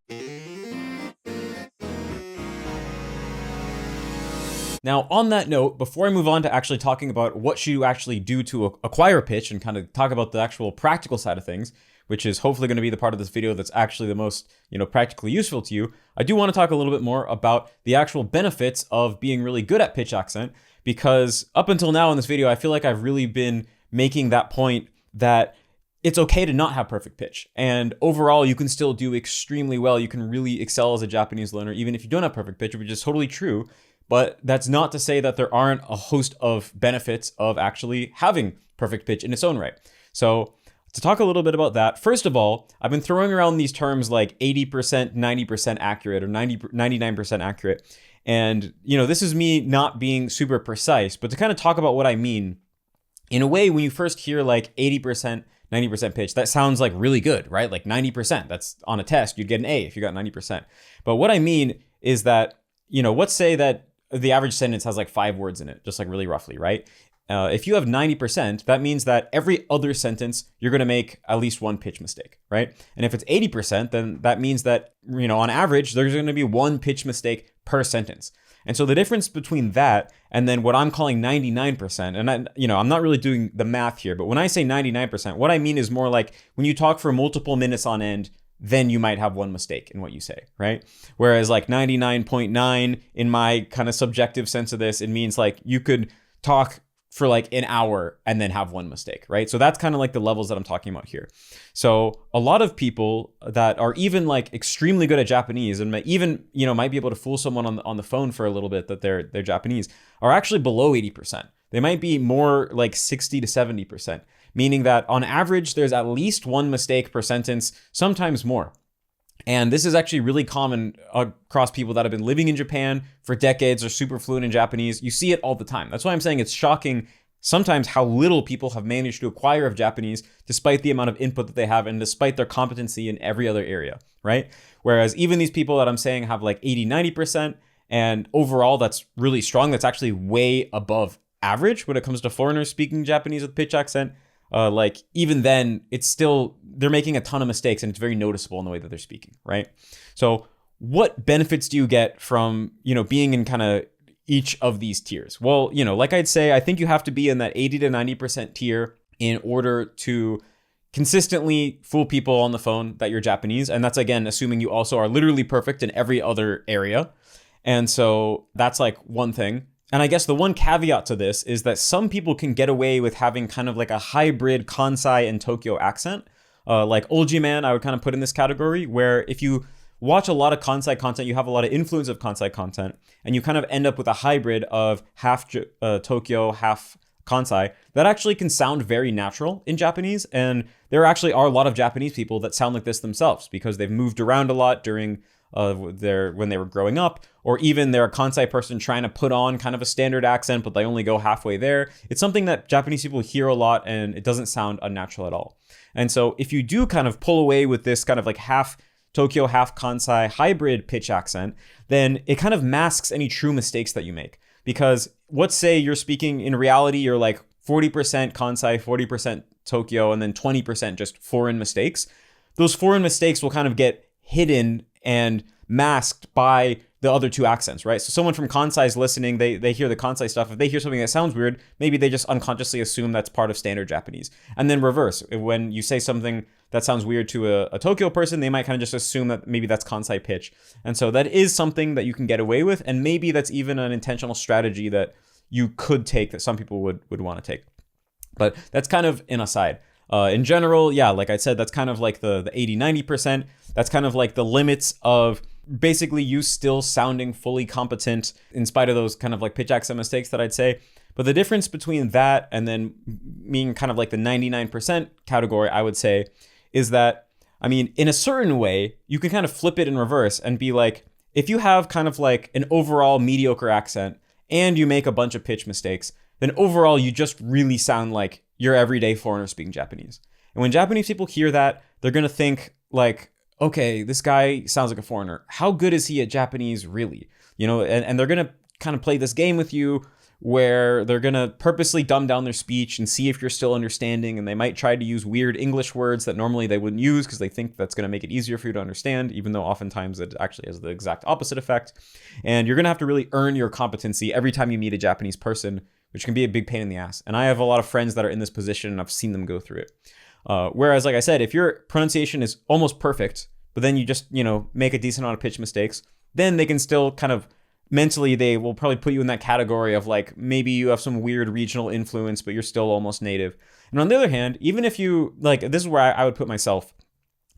Now, on that note, before I move on to actually talking about what should you actually do to acquire pitch and kind of talk about the actual practical side of things, which is hopefully going to be the part of this video that's actually the most, practically useful to you, I do want to talk a little bit more about the actual benefits of being really good at pitch accent, because up until now in this video, I feel like I've really been making that point that it's okay to not have perfect pitch. And overall, you can still do extremely well. You can really excel as a Japanese learner, even if you don't have perfect pitch, which is totally true. But that's not to say that there aren't a host of benefits of actually having perfect pitch in its own right. So to talk a little bit about that, first of all, I've been throwing around these terms like 80%, 90% accurate, or 99% accurate. And, this is me not being super precise, but to kind of talk about what I mean, in a way, when you first hear like 80%, 90% pitch, that sounds like really good, right? Like 90%, that's on a test, you'd get an A if you got 90%. But what I mean is that, let's say that the average sentence has like 5 words in it, just like really roughly, right? If you have 90%, that means that every other sentence, you're going to make at least one pitch mistake, right? And if it's 80%, then that means that, on average, there's going to be one pitch mistake per sentence. And so the difference between that and then what I'm calling 99%, and I'm not really doing the math here, but when I say 99%, what I mean is more like when you talk for multiple minutes on end, then you might have one mistake in what you say, right? Whereas like 99.9, in my kind of subjective sense of this, it means like you could talk for like an hour and then have one mistake, right? So that's kind of like the levels that I'm talking about here. So a lot of people that are even like extremely good at Japanese and might even, might be able to fool someone on the phone for a little bit that they're Japanese, are actually below 80%. They might be more like 60 to 70%, meaning that on average, there's at least one mistake per sentence, sometimes more. And this is actually really common across people that have been living in Japan for decades or super fluent in Japanese. You see it all the time. That's why I'm saying it's shocking sometimes how little people have managed to acquire of Japanese despite the amount of input that they have and despite their competency in every other area, right? Whereas even these people that I'm saying have like 80, 90%, and overall that's really strong. That's actually way above average when it comes to foreigners speaking Japanese with pitch accent. Like even then it's still, they're making a ton of mistakes and it's very noticeable in the way that they're speaking, right? So what benefits do you get from, being in kind of each of these tiers? Well, like I'd say, I think you have to be in that 80 to 90% tier in order to consistently fool people on the phone that you're Japanese. And that's, again, assuming you also are literally perfect in every other area. And so that's like one thing. And I guess the one caveat to this is that some people can get away with having kind of like a hybrid Kansai and Tokyo accent. Like Olji Man, I would kind of put in this category, where if you watch a lot of Kansai content, you have a lot of influence of Kansai content, and you kind of end up with a hybrid of half Tokyo, half Kansai. That actually can sound very natural in Japanese. And there actually are a lot of Japanese people that sound like this themselves because they've moved around a lot during when they were growing up, or even they're a Kansai person trying to put on kind of a standard accent, but they only go halfway there. It's something that Japanese people hear a lot and it doesn't sound unnatural at all. And so if you do kind of pull away with this kind of like half Tokyo, half Kansai hybrid pitch accent, then it kind of masks any true mistakes that you make. Because let's say you're speaking in reality, you're like 40% Kansai, 40% Tokyo, and then 20% just foreign mistakes. Those foreign mistakes will kind of get hidden and masked by the other two accents, right? So someone from Kansai is listening, they hear the Kansai stuff. If they hear something that sounds weird, maybe they just unconsciously assume that's part of standard Japanese. And then reverse, when you say something that sounds weird to a Tokyo person, they might kind of just assume that maybe that's Kansai pitch. And so that is something that you can get away with. And maybe that's even an intentional strategy that you could take, that some people would want to take. But that's kind of an aside. In general, yeah, like I said, that's kind of like the 80, 90%. That's kind of like the limits of basically you still sounding fully competent in spite of those kind of like pitch accent mistakes that I'd say. But the difference between that and then being kind of like the 99% category, I would say, is that, I mean, in a certain way, you can kind of flip it in reverse and be like, if you have kind of like an overall mediocre accent and you make a bunch of pitch mistakes, then overall you just really sound like your everyday foreigner speaking Japanese. And when Japanese people hear that, they're going to think like, okay, this guy sounds like a foreigner. How good is he at Japanese really? You know, and they're going to kind of play this game with you where they're going to purposely dumb down their speech and see if you're still understanding. And they might try to use weird English words that normally they wouldn't use because they think that's going to make it easier for you to understand, even though oftentimes it actually has the exact opposite effect. And you're going to have to really earn your competency every time you meet a Japanese person, which can be a big pain in the ass. And I have a lot of friends that are in this position and I've seen them go through it. Whereas, like I said, if your pronunciation is almost perfect, but then you just, you know, make a decent amount of pitch mistakes, then they can still kind of mentally, they will probably put you in that category of like, maybe you have some weird regional influence, but you're still almost native. And on the other hand, even if you, like, this is where I would put myself,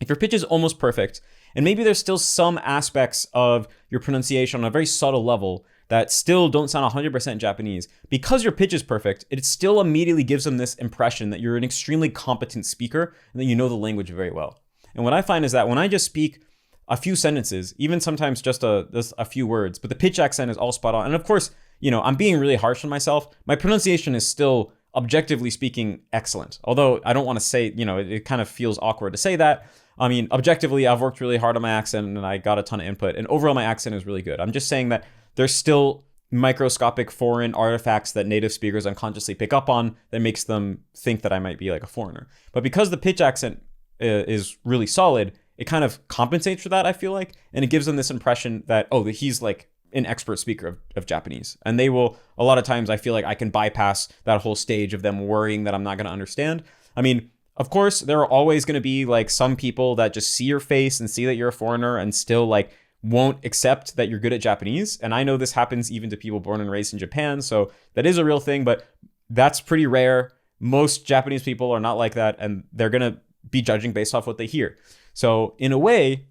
if your pitch is almost perfect, and maybe there's still some aspects of your pronunciation on a very subtle level that still don't sound 100% Japanese, because your pitch is perfect, it still immediately gives them this impression that you're an extremely competent speaker and that you know the language very well. And what I find is that when I just speak a few sentences, even sometimes just a few words, but the pitch accent is all spot on. And of course, you know, I'm being really harsh on myself. My pronunciation is still, objectively speaking, excellent. Although I don't want to say, you know, it kind of feels awkward to say that. I mean, objectively, I've worked really hard on my accent and I got a ton of input. And overall, my accent is really good. I'm just saying that there's still microscopic foreign artifacts that native speakers unconsciously pick up on that makes them think that I might be like a foreigner. But because the pitch accent is really solid, it kind of compensates for that, I feel like. And it gives them this impression that, oh, that he's like an expert speaker of Japanese. And they will, a lot of times, I feel like I can bypass that whole stage of them worrying that I'm not going to understand. I mean, of course, there are always going to be like some people that just see your face and see that you're a foreigner and still like won't accept that you're good at Japanese. And I know this happens even to people born and raised in Japan. So that is a real thing, but that's pretty rare. Most Japanese people are not like that, and they're going to be judging based off what they hear. So in a way,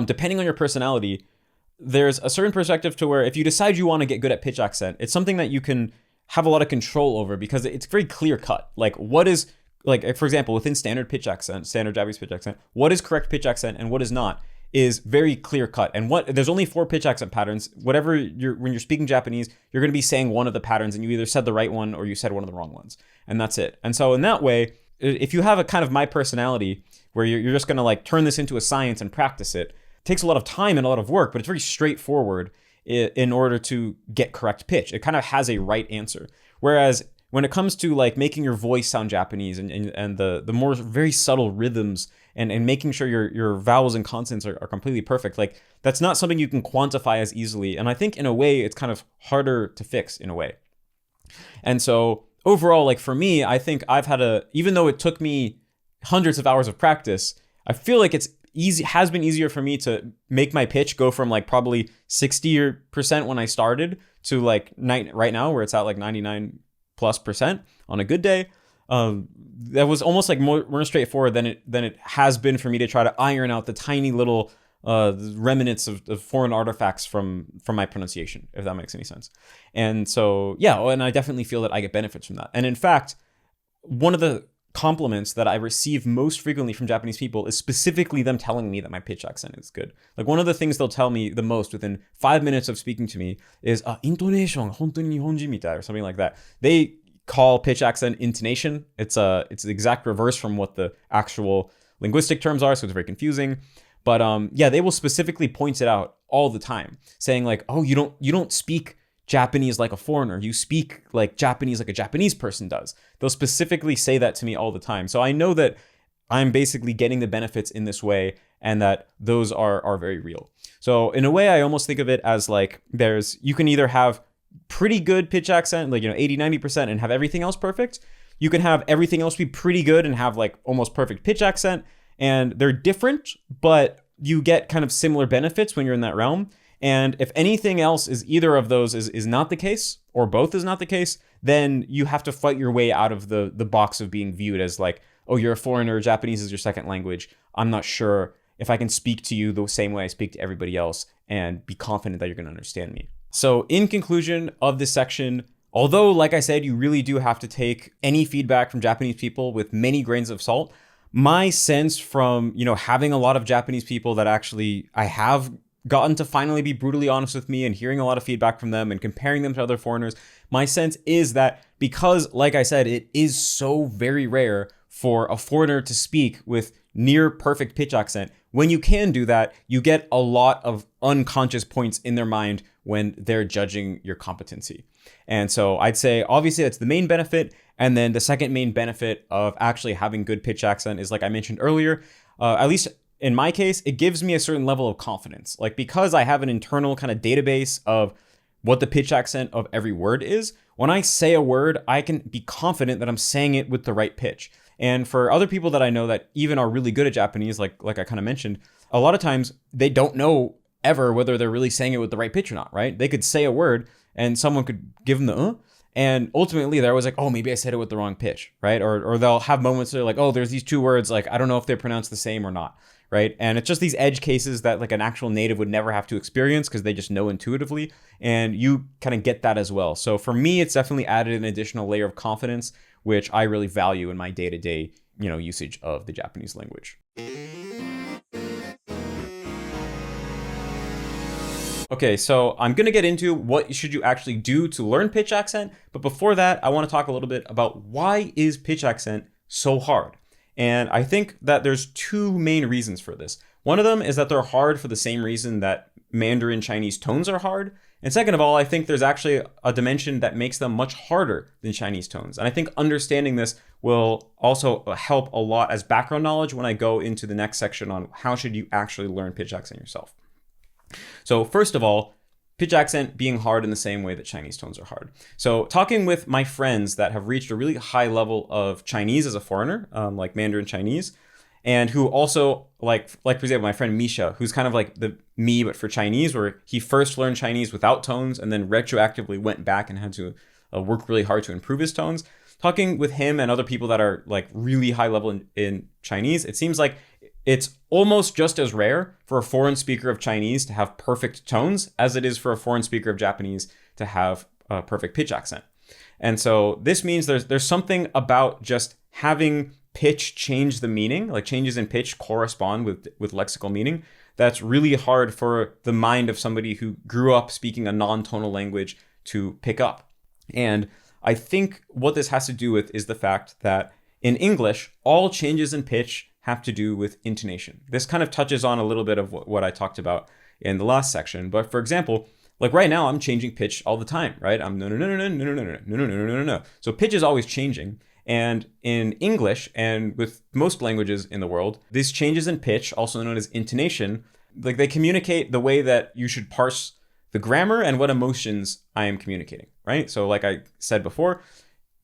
depending on your personality, there's a certain perspective to where if you decide you want to get good at pitch accent, it's something that you can have a lot of control over because it's very clear cut. Like what is, like for example, within standard pitch accent, standard Japanese pitch accent, what is correct pitch accent and what is not is very clear cut. And there's only 4 pitch accent patterns. Whatever when you're speaking Japanese, you're going to be saying one of the patterns and you either said the right one or you said one of the wrong ones. And that's it. And so in that way, if you have a kind of my personality where you're just going to like turn this into a science and practice it, takes a lot of time and a lot of work, but it's very straightforward in order to get correct pitch. It kind of has a right answer. Whereas when it comes to like making your voice sound Japanese and the more very subtle rhythms and making sure your vowels and consonants are completely perfect, like that's not something you can quantify as easily. And I think in a way, it's kind of harder to fix in a way. And so overall, like for me, I think I've had even though it took me hundreds of hours of practice, I feel like has been easier for me to make my pitch go from like probably 60% when I started to like right now where it's at like 99+% on a good day. That was almost like more straightforward than it has been for me to try to iron out the tiny little remnants of foreign artifacts from my pronunciation, if that makes any sense. And so, yeah, and I definitely feel that I get benefits from that. And in fact, one of the compliments that I receive most frequently from Japanese people is specifically them telling me that my pitch accent is good. Like one of the things they'll tell me the most within 5 minutes of speaking to me is intonation, hontou ni nihonjin mitai, or something like that. They call pitch accent intonation. It's the exact reverse from what the actual linguistic terms are, so it's very confusing. But yeah, they will specifically point it out all the time, saying like, oh, you don't speak Japanese like a foreigner. You speak like Japanese like a Japanese person does. They'll specifically say that to me all the time. So I know that I'm basically getting the benefits in this way and that those are very real. So in a way, I almost think of it as like you can either have pretty good pitch accent, like, 80, 90% and have everything else perfect. You can have everything else be pretty good and have like almost perfect pitch accent. And they're different, but you get kind of similar benefits when you're in that realm. And if anything else is either of those is not the case, or both is not the case, then you have to fight your way out of the box of being viewed as like, oh, you're a foreigner, Japanese is your second language. I'm not sure if I can speak to you the same way I speak to everybody else and be confident that you're going to understand me. So in conclusion of this section, Although, like I said, you really do have to take any feedback from Japanese people with many grains of salt. My sense from, having a lot of Japanese people that actually I have gotten to finally be brutally honest with me and hearing a lot of feedback from them and comparing them to other foreigners, my sense is that because, like I said, it is so very rare for a foreigner to speak with near perfect pitch accent, when you can do that, you get a lot of unconscious points in their mind when they're judging your competency. And so I'd say, obviously, that's the main benefit. And then the second main benefit of actually having good pitch accent is, like I mentioned earlier, at least in my case, it gives me a certain level of confidence. Like, because I have an internal kind of database of what the pitch accent of every word is, when I say a word, I can be confident that I'm saying it with the right pitch. And for other people that I know that even are really good at Japanese, like I kind of mentioned, a lot of times they don't know ever whether they're really saying it with the right pitch or not, right? They could say a word and someone could give them the and ultimately they're always like, oh, maybe I said it with the wrong pitch, right? Or they'll have moments where they're like, oh, there's these two words, like, I don't know if they're pronounced the same or not, right? And it's just these edge cases that like an actual native would never have to experience because they just know intuitively, and you kind of get that as well. So for me, it's definitely added an additional layer of confidence, which I really value in my day-to-day, usage of the Japanese language. Okay, so I'm going to get into what should you actually do to learn pitch accent. But before that, I want to talk a little bit about why is pitch accent so hard? And I think that there's two main reasons for this. One of them is that they're hard for the same reason that Mandarin Chinese tones are hard. And second of all, I think there's actually a dimension that makes them much harder than Chinese tones. And I think understanding this will also help a lot as background knowledge when I go into the next section on how should you actually learn pitch accent yourself. So first of all, pitch accent being hard in the same way that Chinese tones are hard. So talking with my friends that have reached a really high level of Chinese as a foreigner, like Mandarin Chinese, and who also, like for example, my friend Misha, who's kind of like the me, but for Chinese, where he first learned Chinese without tones and then retroactively went back and had to work really hard to improve his tones. Talking with him and other people that are like really high level in Chinese, it seems like it's almost just as rare for a foreign speaker of Chinese to have perfect tones as it is for a foreign speaker of Japanese to have a perfect pitch accent. And so this means there's something about just having pitch change the meaning, like changes in pitch correspond with lexical meaning, that's really hard for the mind of somebody who grew up speaking a non-tonal language to pick up. And I think what this has to do with is the fact that in English, all changes in pitch have to do with intonation. This kind of touches on a little bit of what I talked about in the last section. But for example, like right now, I'm changing pitch all the time, right? I'm no, no, no, no, no, no, no, no, no, no, no, no, no, no. So pitch is always changing. And in English and with most languages in the world, these changes in pitch, also known as intonation, like they communicate the way that you should parse the grammar and what emotions I am communicating, right? So like I said before,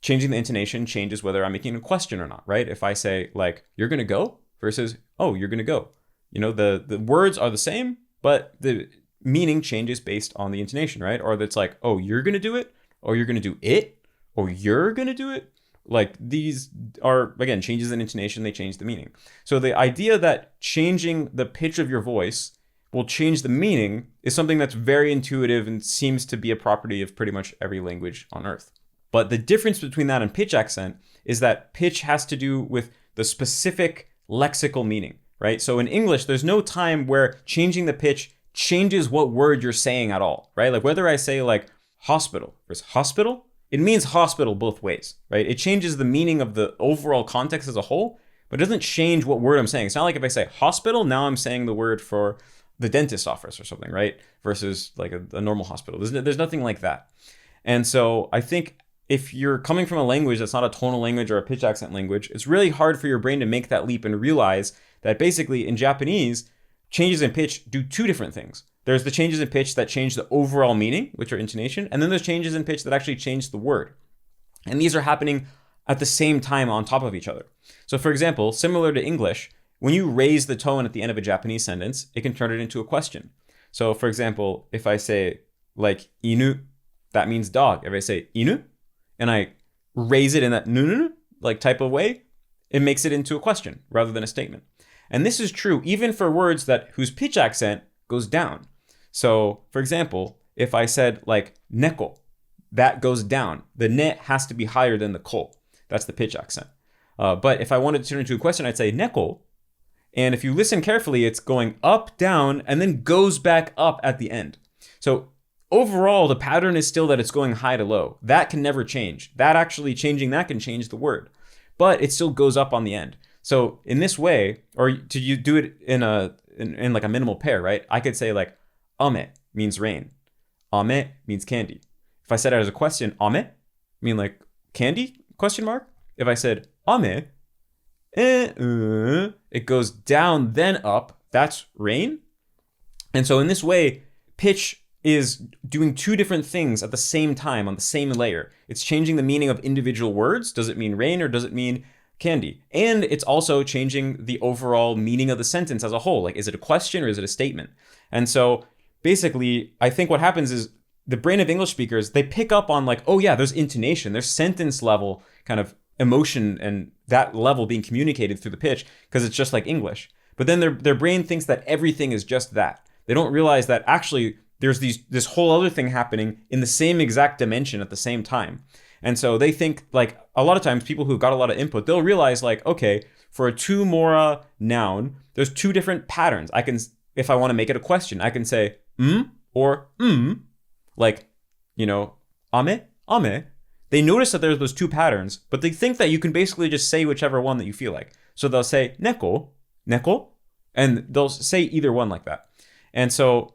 changing the intonation changes whether I'm making a question or not, right? If I say like, you're going to go versus, oh, you're going to go. The words are the same, but the meaning changes based on the intonation, right? Or that's like, oh, you're going to do it, or you're going to do it, or you're going to do it. Like these are, again, changes in intonation, they change the meaning. So the idea that changing the pitch of your voice will change the meaning is something that's very intuitive and seems to be a property of pretty much every language on earth. But the difference between that and pitch accent is that pitch has to do with the specific lexical meaning, right? So in English, there's no time where changing the pitch changes what word you're saying at all, right? Like whether I say like hospital versus hospital, it means hospital both ways, right? It changes the meaning of the overall context as a whole, but it doesn't change what word I'm saying. It's not like if I say hospital, now I'm saying the word for the dentist's office or something, right? Versus like a normal hospital. There's nothing like that. And so I think if you're coming from a language that's not a tonal language or a pitch accent language, it's really hard for your brain to make that leap and realize that basically in Japanese, changes in pitch do two different things. There's the changes in pitch that change the overall meaning, which are intonation, and then there's changes in pitch that actually change the word. And these are happening at the same time on top of each other. So for example, similar to English, when you raise the tone at the end of a Japanese sentence, it can turn it into a question. So for example, if I say like inu, that means dog. If I say inu, and I raise it in that nu like type of way, it makes it into a question rather than a statement. And this is true even for words whose pitch accent goes down. So for example, if I said like neko, that goes down. The ne has to be higher than the ko. That's the pitch accent. But if I wanted to turn into a question, I'd say neko. And if you listen carefully, it's going up, down, and then goes back up at the end. So overall, the pattern is still that it's going high to low. That can never change. That actually changing that can change the word. But it still goes up on the end. So in this way, or you do it in like a minimal pair, right? I could say like ame means rain. Ame means candy. If I said it as a question, ame mean like candy? Question mark. If I said ame, it goes down then up. That's rain. And so in this way, pitch is doing two different things at the same time on the same layer. It's changing the meaning of individual words. Does it mean rain or does it mean candy? And it's also changing the overall meaning of the sentence as a whole. Like, is it a question or is it a statement? And so basically, I think what happens is the brain of English speakers, they pick up on like, oh yeah, there's intonation, there's sentence level kind of emotion and that level being communicated through the pitch because it's just like English. But then their brain thinks that everything is just that. They don't realize that actually there's this whole other thing happening in the same exact dimension at the same time. And so they think, like, a lot of times people who've got a lot of input, they'll realize like, okay, for a tu mora noun, there's two different patterns. I can, if I want to make it a question, I can say or like, you know, ame. They notice that there's those two patterns, but they think that you can basically just say whichever one that you feel like. So they'll say neko, and they'll say either one like that. And so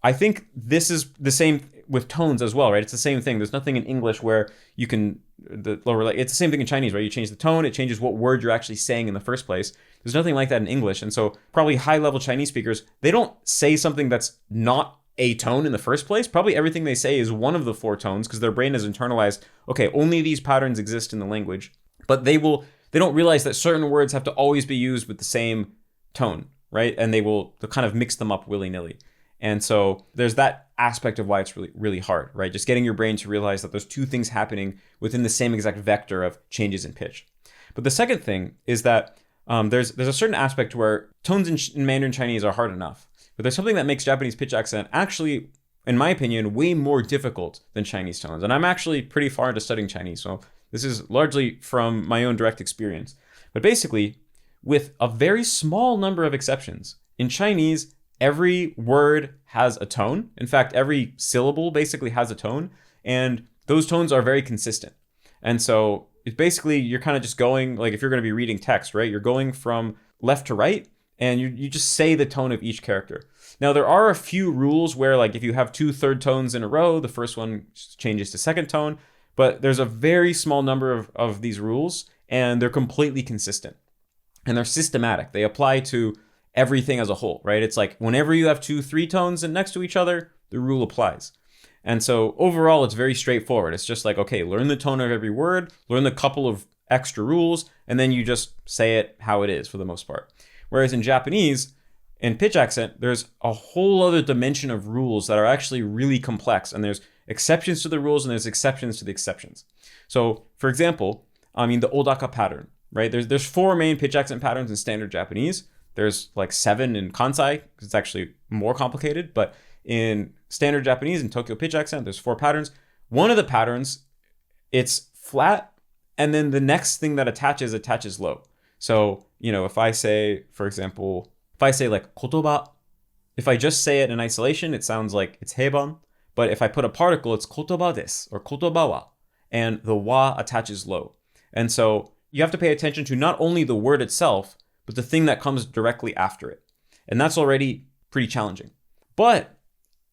I think this is the same with tones as well, right? It's the same thing. There's nothing in English where you can, it's the same thing in Chinese, right? You change the tone, it changes what word you're actually saying in the first place. There's nothing like that in English. And so probably high-level Chinese speakers, they don't say something that's not a tone in the first place. Probably everything they say is one of the four tones because their brain has internalized, okay, only these patterns exist in the language. But they don't realize that certain words have to always be used with the same tone, right? And they'll kind of mix them up willy-nilly. And so there's that aspect of why it's really, really hard, right? Just getting your brain to realize that there's two things happening within the same exact vector of changes in pitch. But the second thing is that there's a certain aspect where tones in Mandarin Chinese are hard enough. But there's something that makes Japanese pitch accent actually, in my opinion, way more difficult than Chinese tones. And I'm actually pretty far into studying Chinese, so this is largely from my own direct experience. But basically, with a very small number of exceptions, in Chinese, every word has a tone. In fact, every syllable basically has a tone, and those tones are very consistent. And so it's basically, you're kind of just going, like if you're going to be reading text, right? You're going from left to right, and you just say the tone of each character. Now, there are a few rules where, like, if you have two third tones in a row, the first one changes to second tone, but there's a very small number of these rules, and they're completely consistent. And they're systematic. They apply to everything as a whole, right? It's like whenever you have 2-3 tones next to each other, the rule applies. And so overall, it's very straightforward. It's just like, okay, learn the tone of every word, learn the couple of extra rules, and then you just say it how it is for the most part. Whereas in Japanese, in pitch accent, there's a whole other dimension of rules that are actually really complex, and there's exceptions to the rules and there's exceptions to the exceptions. So, for example, the odaka pattern, right? There's 4 main pitch accent patterns in standard Japanese. There's like 7 in Kansai, because it's actually more complicated, but in standard Japanese, in Tokyo pitch accent, there's 4 patterns. One of the patterns, it's flat, and then the next thing that attaches low. So, if I say, for example, like kotoba, if I just say it in isolation, it sounds like it's heiban. But if I put a particle, it's kotoba desu or kotoba wa, and the wa attaches low. And so you have to pay attention to not only the word itself, but the thing that comes directly after it. And that's already pretty challenging. But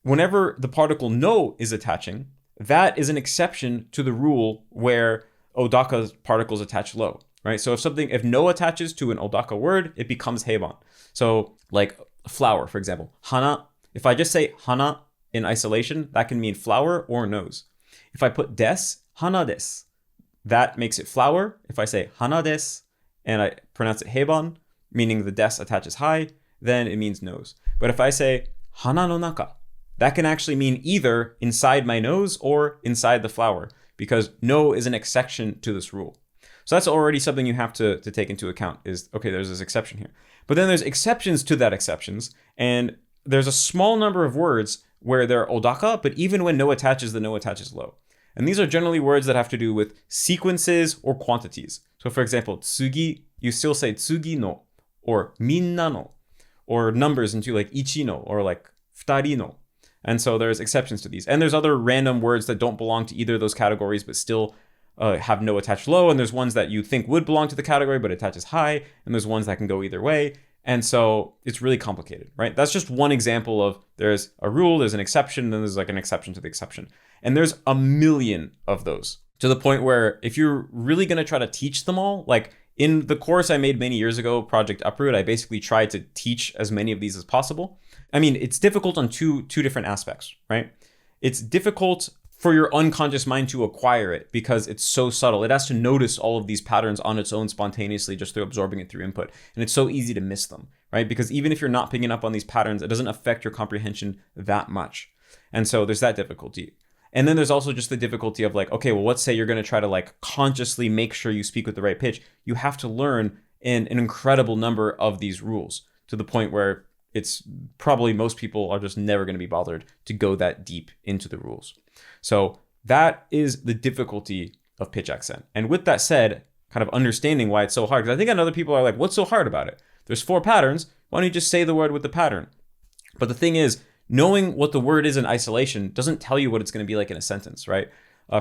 whenever the particle no is attaching, that is an exception to the rule where odaka particles attach low. Right? So if no attaches to an odaka word, it becomes heiban. So like flower, for example, hana. If I just say hana in isolation, that can mean flower or nose. If I put des, hana desu, that makes it flower. If I say hana desu and I pronounce it heiban, meaning the des attaches high, then it means nose. But if I say hana no naka, that can actually mean either inside my nose or inside the flower, because no is an exception to this rule. So that's already something you have to take into account is, okay, there's this exception here. But then there's exceptions to that exceptions. And there's a small number of words where they're odaka, but even when no attaches, the no attaches low. And these are generally words that have to do with sequences or quantities. So for example, tsugi, you still say tsugi no, or minna no, or numbers into like ichi no, or like futari no. And so there's exceptions to these. And there's other random words that don't belong to either of those categories, but still have no attached low. And there's ones that you think would belong to the category, but attaches high. And there's ones that can go either way. And so it's really complicated, right? That's just one example of there's a rule, there's an exception, then there's like an exception to the exception. And there's a million of those, to the point where if you're really going to try to teach them all, like in the course I made many years ago, Project Uproot, I basically tried to teach as many of these as possible. I mean, it's difficult on two different aspects, right? It's difficult for your unconscious mind to acquire it because it's so subtle. It has to notice all of these patterns on its own spontaneously just through absorbing it through input. And it's so easy to miss them, right? Because even if you're not picking up on these patterns, it doesn't affect your comprehension that much. And so there's that difficulty. And then there's also just the difficulty of like, okay, well, let's say you're going to try to like consciously make sure you speak with the right pitch. You have to learn an incredible number of these rules to the point where it's probably most people are just never going to be bothered to go that deep into the rules. So that is the difficulty of pitch accent. And with that said, kind of understanding why it's so hard, because I think other people are like, what's so hard about it? There's 4 patterns. Why don't you just say the word with the pattern? But the thing is, knowing what the word is in isolation doesn't tell you what it's going to be like in a sentence, right?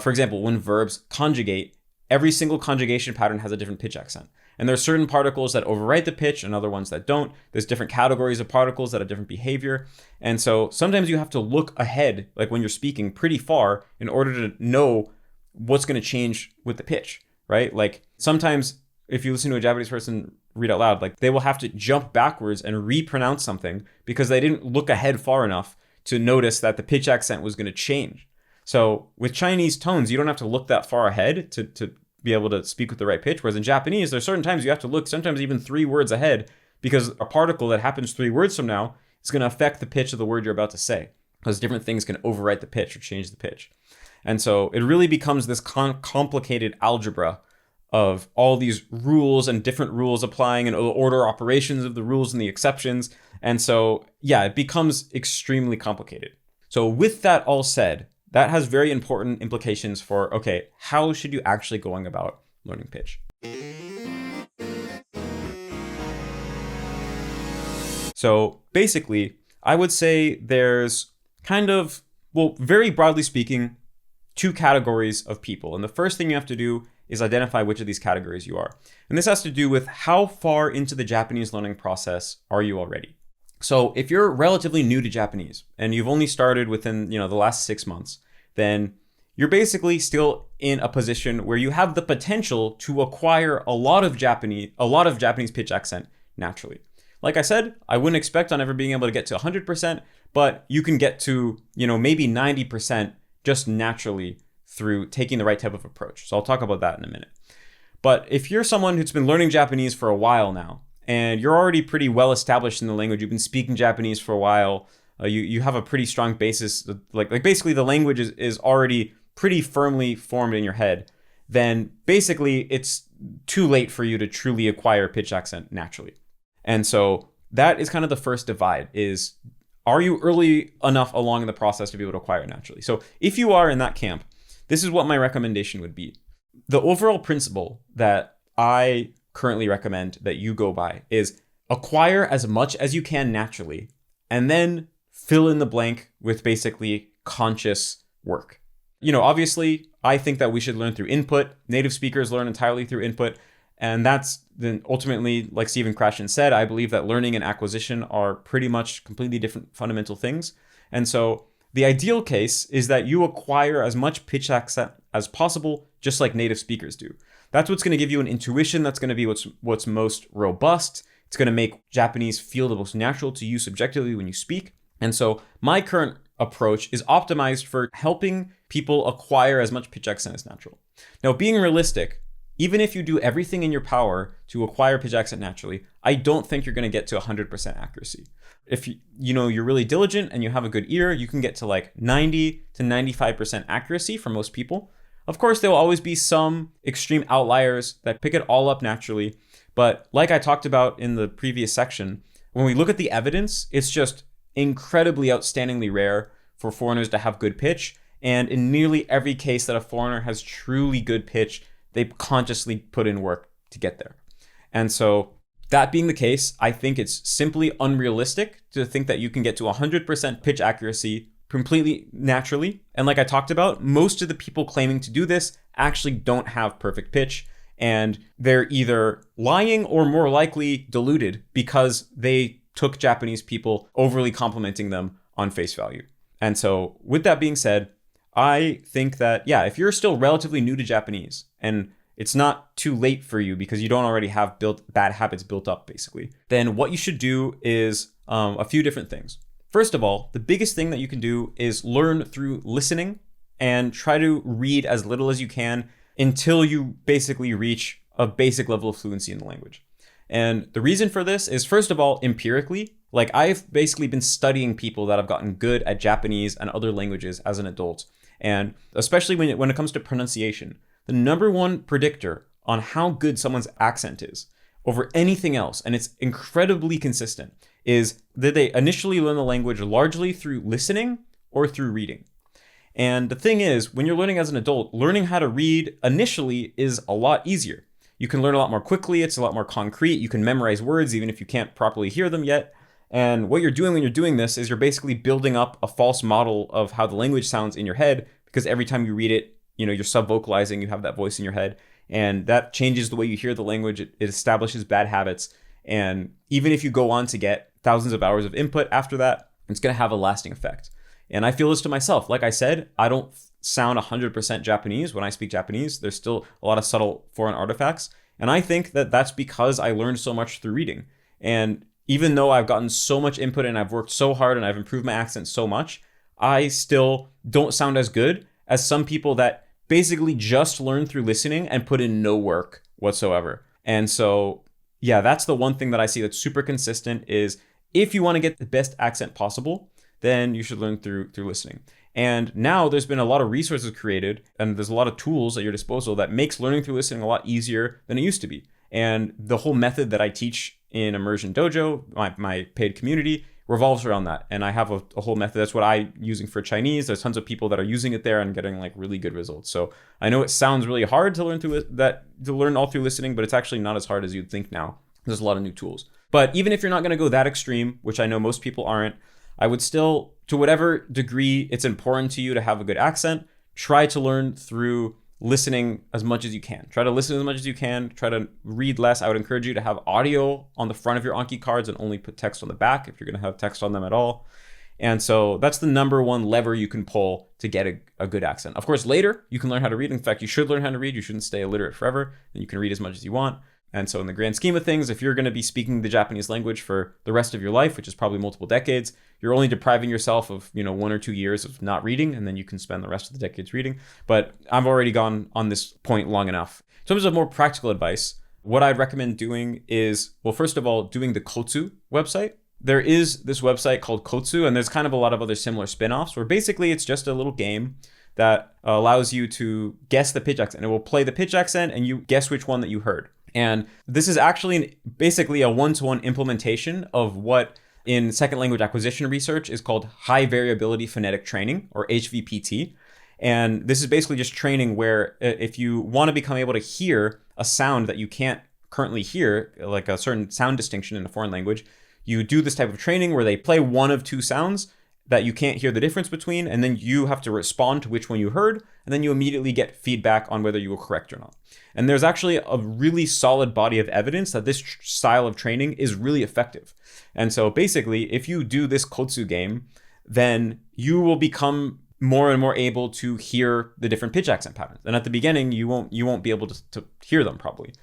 For example, when verbs conjugate, every single conjugation pattern has a different pitch accent. And there are certain particles that overwrite the pitch and other ones that don't. There's different categories of particles that have different behavior. And so sometimes you have to look ahead, like when you're speaking pretty far, in order to know what's going to change with the pitch, right? Like sometimes if you listen to a Japanese person read out loud, like they will have to jump backwards and repronounce something because they didn't look ahead far enough to notice that the pitch accent was going to change. So with Chinese tones, you don't have to look that far ahead to be able to speak with the right pitch. Whereas in Japanese, there's certain times you have to look sometimes even 3 words ahead because a particle that happens 3 words from now is going to affect the pitch of the word you're about to say because different things can overwrite the pitch or change the pitch. And so it really becomes this complicated algebra of all these rules and different rules applying and order operations of the rules and the exceptions. And so, yeah, it becomes extremely complicated. So with that all said, that has very important implications for, okay, how should you actually going about learning pitch? So basically, I would say there's kind of, well, very broadly speaking, 2 categories of people. And the first thing you have to do is identify which of these categories you are. And this has to do with how far into the Japanese learning process are you already? So if you're relatively new to Japanese and you've only started within, the last 6 months, then you're basically still in a position where you have the potential to acquire a lot of Japanese pitch accent naturally. Like I said, I wouldn't expect on ever being able to get to 100%, but you can get to, maybe 90% just naturally through taking the right type of approach. So I'll talk about that in a minute. But if you're someone who's been learning Japanese for a while now, and you're already pretty well established in the language, you've been speaking Japanese for a while, you have a pretty strong basis, like basically the language is already pretty firmly formed in your head, then basically it's too late for you to truly acquire pitch accent naturally. And so that is kind of the first divide is, are you early enough along in the process to be able to acquire it naturally? So if you are in that camp, this is what my recommendation would be. The overall principle that I currently recommend that you go by is acquire as much as you can naturally, and then fill in the blank with basically conscious work. Obviously, I think that we should learn through input. Native speakers learn entirely through input. And that's then ultimately, like Stephen Krashen said, I believe that learning and acquisition are pretty much completely different fundamental things. And so the ideal case is that you acquire as much pitch accent as possible, just like native speakers do. That's what's going to give you an intuition. That's going to be what's most robust. It's going to make Japanese feel the most natural to you subjectively when you speak. And so my current approach is optimized for helping people acquire as much pitch accent as natural. Now, being realistic, even if you do everything in your power to acquire pitch accent naturally, I don't think you're going to get to 100% accuracy. If you're really diligent and you have a good ear, you can get to like 90 to 95% accuracy for most people. Of course, there will always be some extreme outliers that pick it all up naturally. But like I talked about in the previous section, when we look at the evidence, it's just incredibly outstandingly rare for foreigners to have good pitch. And in nearly every case that a foreigner has truly good pitch, they consciously put in work to get there. And so that being the case, I think it's simply unrealistic to think that you can get to 100% pitch accuracy completely naturally. And like I talked about, most of the people claiming to do this actually don't have perfect pitch. And they're either lying or more likely deluded because they took Japanese people overly complimenting them on face value. And so with that being said, I think that, yeah, if you're still relatively new to Japanese and it's not too late for you because you don't already have bad habits built up, basically, then what you should do is a few different things. First of all, the biggest thing that you can do is learn through listening and try to read as little as you can until you basically reach a basic level of fluency in the language. And the reason for this is, first of all, empirically. Like, I've basically been studying people that have gotten good at Japanese and other languages as an adult. And especially when it comes to pronunciation, the number one predictor on how good someone's accent is over anything else, and it's incredibly consistent, is that they initially learn the language largely through listening or through reading. And the thing is, when you're learning as an adult, learning how to read initially is a lot easier. You can learn a lot more quickly. It's a lot more concrete. You can memorize words even if you can't properly hear them yet. And what you're doing when you're doing this is you're basically building up a false model of how the language sounds in your head, because every time you read it, you're sub-vocalizing, you have that voice in your head, and that changes the way you hear the language. It establishes bad habits. And even if you go on to get thousands of hours of input after that, it's going to have a lasting effect. And I feel this to myself. Like I said, I don't sound 100% Japanese when I speak Japanese. There's still a lot of subtle foreign artifacts. And I think that that's because I learned so much through reading. And even though I've gotten so much input and I've worked so hard and I've improved my accent so much, I still don't sound as good as some people that basically just learn through listening and put in no work whatsoever. And so, yeah, that's the one thing that I see that's super consistent is if you want to get the best accent possible, then you should learn through listening. And now there's been a lot of resources created and there's a lot of tools at your disposal that makes learning through listening a lot easier than it used to be. And the whole method that I teach in Immersion Dojo, my paid community, revolves around that. And I have a whole method. That's what I'm using for Chinese. There's tons of people that are using it there and getting like really good results. So I know it sounds really hard to learn all through listening, but it's actually not as hard as you'd think now. There's a lot of new tools. But even if you're not going to go that extreme, which I know most people aren't, I would still, to whatever degree it's important to you to have a good accent, try to learn through listening as much as you can. Try to listen as much as you can. Try to read less. I would encourage you to have audio on the front of your Anki cards and only put text on the back if you're going to have text on them at all. And so that's the number one lever you can pull to get a good accent. Of course, later you can learn how to read. In fact, you should learn how to read. You shouldn't stay illiterate forever. And you can read as much as you want. And so in the grand scheme of things, if you're going to be speaking the Japanese language for the rest of your life, which is probably multiple decades, you're only depriving yourself of, 1 or 2 years of not reading, and then you can spend the rest of the decades reading. But I've already gone on this point long enough. In terms of more practical advice, what I'd recommend doing is, well, first of all, doing the Kotsu website. There is this website called Kotsu, and there's kind of a lot of other similar spin-offs where basically it's just a little game that allows you to guess the pitch accent. It will play the pitch accent and you guess which one that you heard. And this is actually basically a one-to-one implementation of what in second language acquisition research is called high variability phonetic training, or HVPT. And this is basically just training where if you want to become able to hear a sound that you can't currently hear, like a certain sound distinction in a foreign language, you do this type of training where they play one of two sounds that you can't hear the difference between, and then you have to respond to which one you heard, and then you immediately get feedback on whether you were correct or not. And there's actually a really solid body of evidence that this style of training is really effective. And so basically, if you do this Kotsu game, then you will become more and more able to hear the different pitch accent patterns. And at the beginning, you won't be able to hear them probably.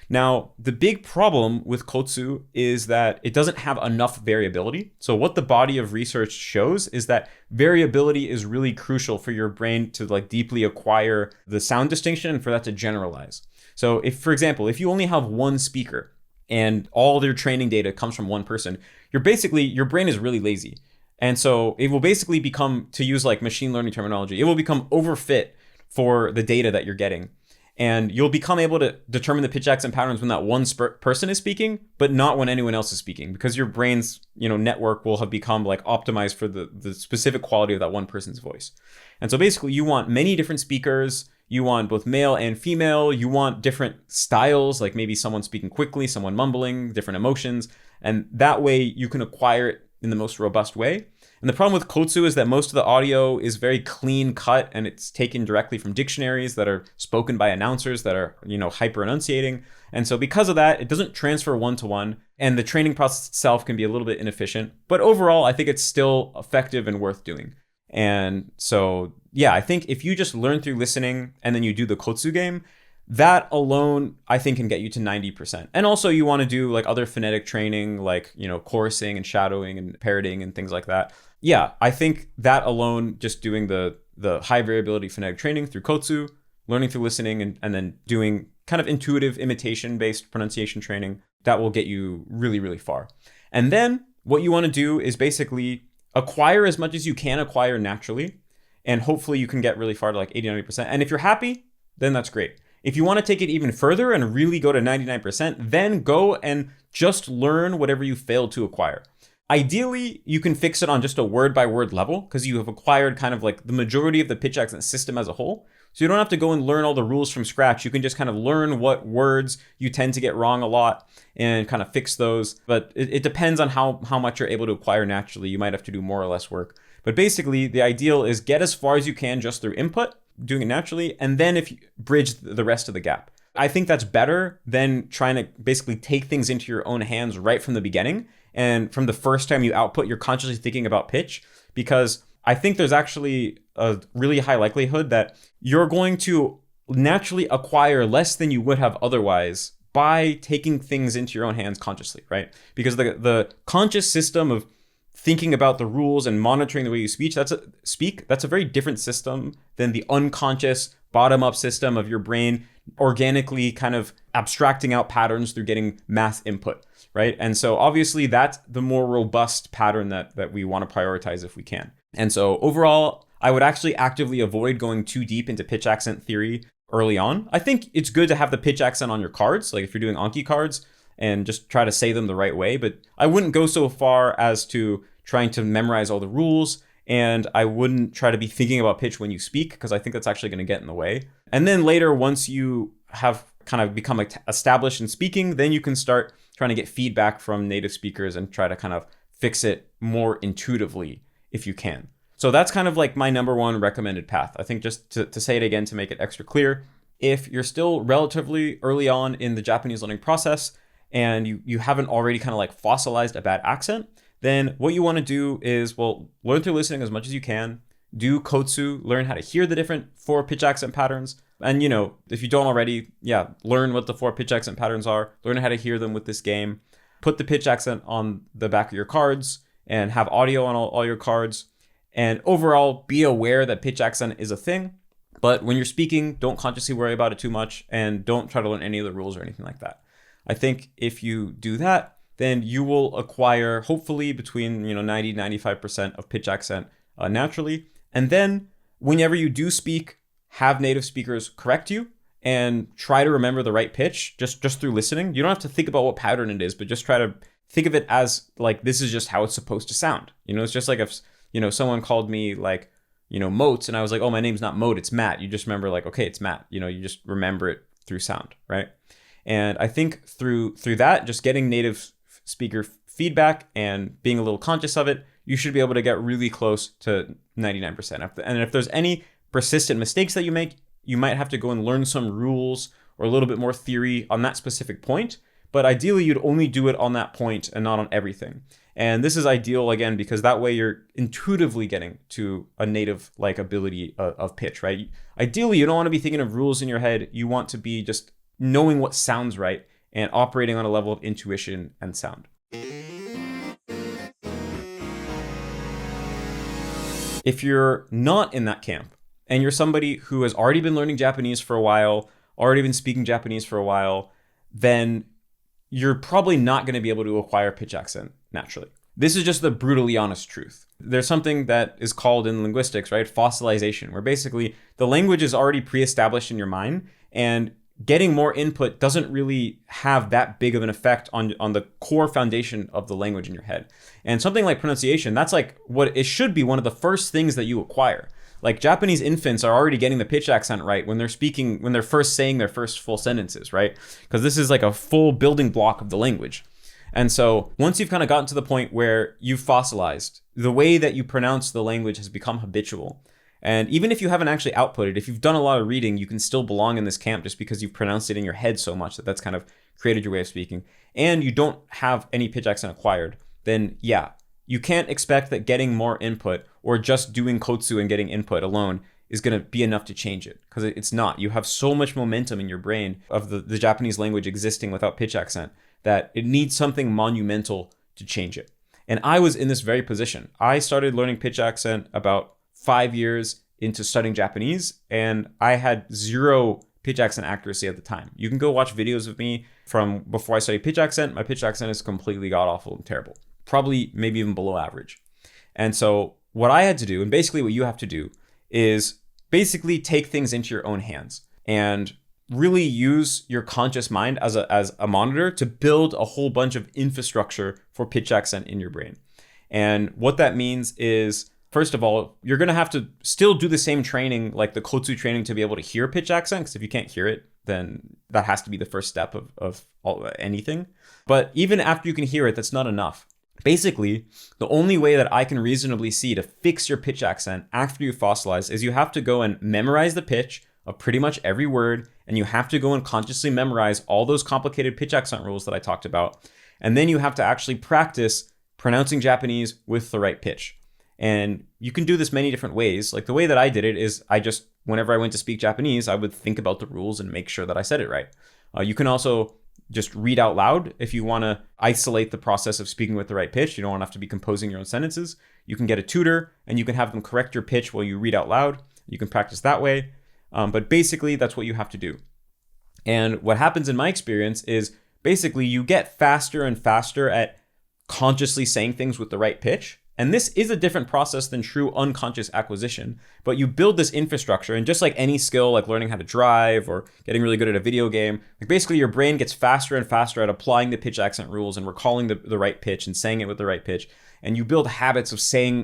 Now, the big problem with Kotsu is that it doesn't have enough variability. So what the body of research shows is that variability is really crucial for your brain to deeply acquire the sound distinction and for that to generalize. So if, for example, if you only have one speaker and all their training data comes from one person, your brain is really lazy. And so it will basically become, to use machine learning terminology, it will become overfit for the data that you're getting. And you'll become able to determine the pitch accent patterns when that one person is speaking, but not when anyone else is speaking, because your brain's network will have become like optimized for the specific quality of that one person's voice. And so basically you want many different speakers. You want both male and female. You want different styles, like maybe someone speaking quickly, someone mumbling, different emotions. And that way you can acquire it in the most robust way. And the problem with Kotsu is that most of the audio is very clean cut, and it's taken directly from dictionaries that are spoken by announcers that are, hyper enunciating. And so because of that, it doesn't transfer one-to-one, and the training process itself can be a little bit inefficient. But overall, I think it's still effective and worth doing. And so, yeah, I think if you just learn through listening and then you do the Kotsu game, that alone, I think, can get you to 90%. And also you want to do like other phonetic training, like, chorusing and shadowing and parroting and things like that. Yeah, I think that alone, just doing the high variability phonetic training through Kotsu, learning through listening, and then doing kind of intuitive imitation-based pronunciation training, that will get you really, really far. And then what you want to do is basically acquire as much as you can acquire naturally, and hopefully you can get really far to like 80-90%. And if you're happy, then that's great. If you want to take it even further and really go to 99%, then go and just learn whatever you failed to acquire. Ideally, you can fix it on just a word-by-word level because you have acquired kind of like the majority of the pitch accent system as a whole. So you don't have to go and learn all the rules from scratch. You can just kind of learn what words you tend to get wrong a lot and kind of fix those. But it depends on how much you're able to acquire naturally. You might have to do more or less work. But basically, the ideal is get as far as you can just through input, doing it naturally, and then if you bridge the rest of the gap. I think that's better than trying to basically take things into your own hands right from the beginning. And from the first time you output, you're consciously thinking about pitch, because I think there's actually a really high likelihood that you're going to naturally acquire less than you would have otherwise by taking things into your own hands consciously, right? Because the conscious system of thinking about the rules and monitoring the way you speak, that's a very different system than the unconscious bottom-up system of your brain organically kind of abstracting out patterns through getting math input, right? And so obviously that's the more robust pattern that we want to prioritize if we can. And so overall, I would actually actively avoid going too deep into pitch accent theory early on. I think it's good to have the pitch accent on your cards, like if you're doing Anki cards, and just try to say them the right way. But I wouldn't go so far as to trying to memorize all the rules, and I wouldn't try to be thinking about pitch when you speak, because I think that's actually going to get in the way. And then later, once you have kind of become established in speaking, then you can start trying to get feedback from native speakers and try to kind of fix it more intuitively if you can. So that's kind of like my number one recommended path. I think just to say it again, to make it extra clear, if you're still relatively early on in the Japanese learning process and you haven't already kind of like fossilized a bad accent, then what you want to do is, well, learn through listening as much as you can, do Kotsu, learn how to hear the different 4 pitch accent patterns. And, if you don't already, learn what the 4 pitch accent patterns are, learn how to hear them with this game, put the pitch accent on the back of your cards and have audio on all your cards. And overall, be aware that pitch accent is a thing. But when you're speaking, don't consciously worry about it too much, and don't try to learn any of the rules or anything like that. I think if you do that, then you will acquire hopefully between 90-95% of pitch accent naturally. And then whenever you do speak, have native speakers correct you and try to remember the right pitch just through listening. You don't have to think about what pattern it is, but just try to think of it as like, this is just how it's supposed to sound. It's just like if someone called me like Moats, and I was like, oh, my name's not Moat, it's Matt. You just remember like, okay, it's Matt. You just remember it through sound, right? And I think through that, just getting native speaker feedback and being a little conscious of it, you should be able to get really close to 99%. And if there's any persistent mistakes that you make, you might have to go and learn some rules or a little bit more theory on that specific point. But ideally, you'd only do it on that point and not on everything. And this is ideal, again, because that way you're intuitively getting to a native like ability of pitch, right? Ideally, you don't want to be thinking of rules in your head. You want to be just knowing what sounds right and operating on a level of intuition and sound. If you're not in that camp and you're somebody who has already been learning Japanese for a while, already been speaking Japanese for a while, then you're probably not going to be able to acquire pitch accent naturally. This is just the brutally honest truth. There's something that is called in linguistics, right? Fossilization, where basically the language is already pre-established in your mind, and getting more input doesn't really have that big of an effect on the core foundation of the language in your head. And something like pronunciation, that's like what it should be one of the first things that you acquire. Like Japanese infants are already getting the pitch accent right when they're speaking, when they're first saying their first full sentences, right? Because this is like a full building block of the language. And so once you've kind of gotten to the point where you've fossilized, the way that you pronounce the language has become habitual. And even if you haven't actually outputted, if you've done a lot of reading, you can still belong in this camp just because you've pronounced it in your head so much that that's kind of created your way of speaking. And you don't have any pitch accent acquired, then yeah, you can't expect that getting more input or just doing kotsu and getting input alone is going to be enough to change it, because it's not. You have so much momentum in your brain of the Japanese language existing without pitch accent that it needs something monumental to change it. And I was in this very position. I started learning pitch accent about 5 years into studying Japanese, and I had zero pitch accent accuracy at the time. You can go watch videos of me from before I studied pitch accent. My pitch accent is completely god-awful and terrible. Probably maybe even below average. And so what I had to do, and basically what you have to do, is basically take things into your own hands and really use your conscious mind as a monitor to build a whole bunch of infrastructure for pitch accent in your brain. And what that means is, first of all, you're going to have to still do the same training, like the kotsu training, to be able to hear pitch accent, because if you can't hear it, then that has to be the first step of anything. But even after you can hear it, that's not enough. Basically, the only way that I can reasonably see to fix your pitch accent after you fossilize is you have to go and memorize the pitch of pretty much every word, and you have to go and consciously memorize all those complicated pitch accent rules that I talked about. And then you have to actually practice pronouncing Japanese with the right pitch. And you can do this many different ways. Like the way that I did it is whenever I went to speak Japanese, I would think about the rules and make sure that I said it right. You can also just read out loud if you want to isolate the process of speaking with the right pitch. You don't have to be composing your own sentences. You can get a tutor and you can have them correct your pitch while you read out loud. You can practice that way. But basically, that's what you have to do. And what happens in my experience is basically you get faster and faster at consciously saying things with the right pitch. And this is a different process than true unconscious acquisition, but you build this infrastructure, and just like any skill, like learning how to drive or getting really good at a video game, like basically your brain gets faster and faster at applying the pitch accent rules and recalling the right pitch and saying it with the right pitch. And you build habits of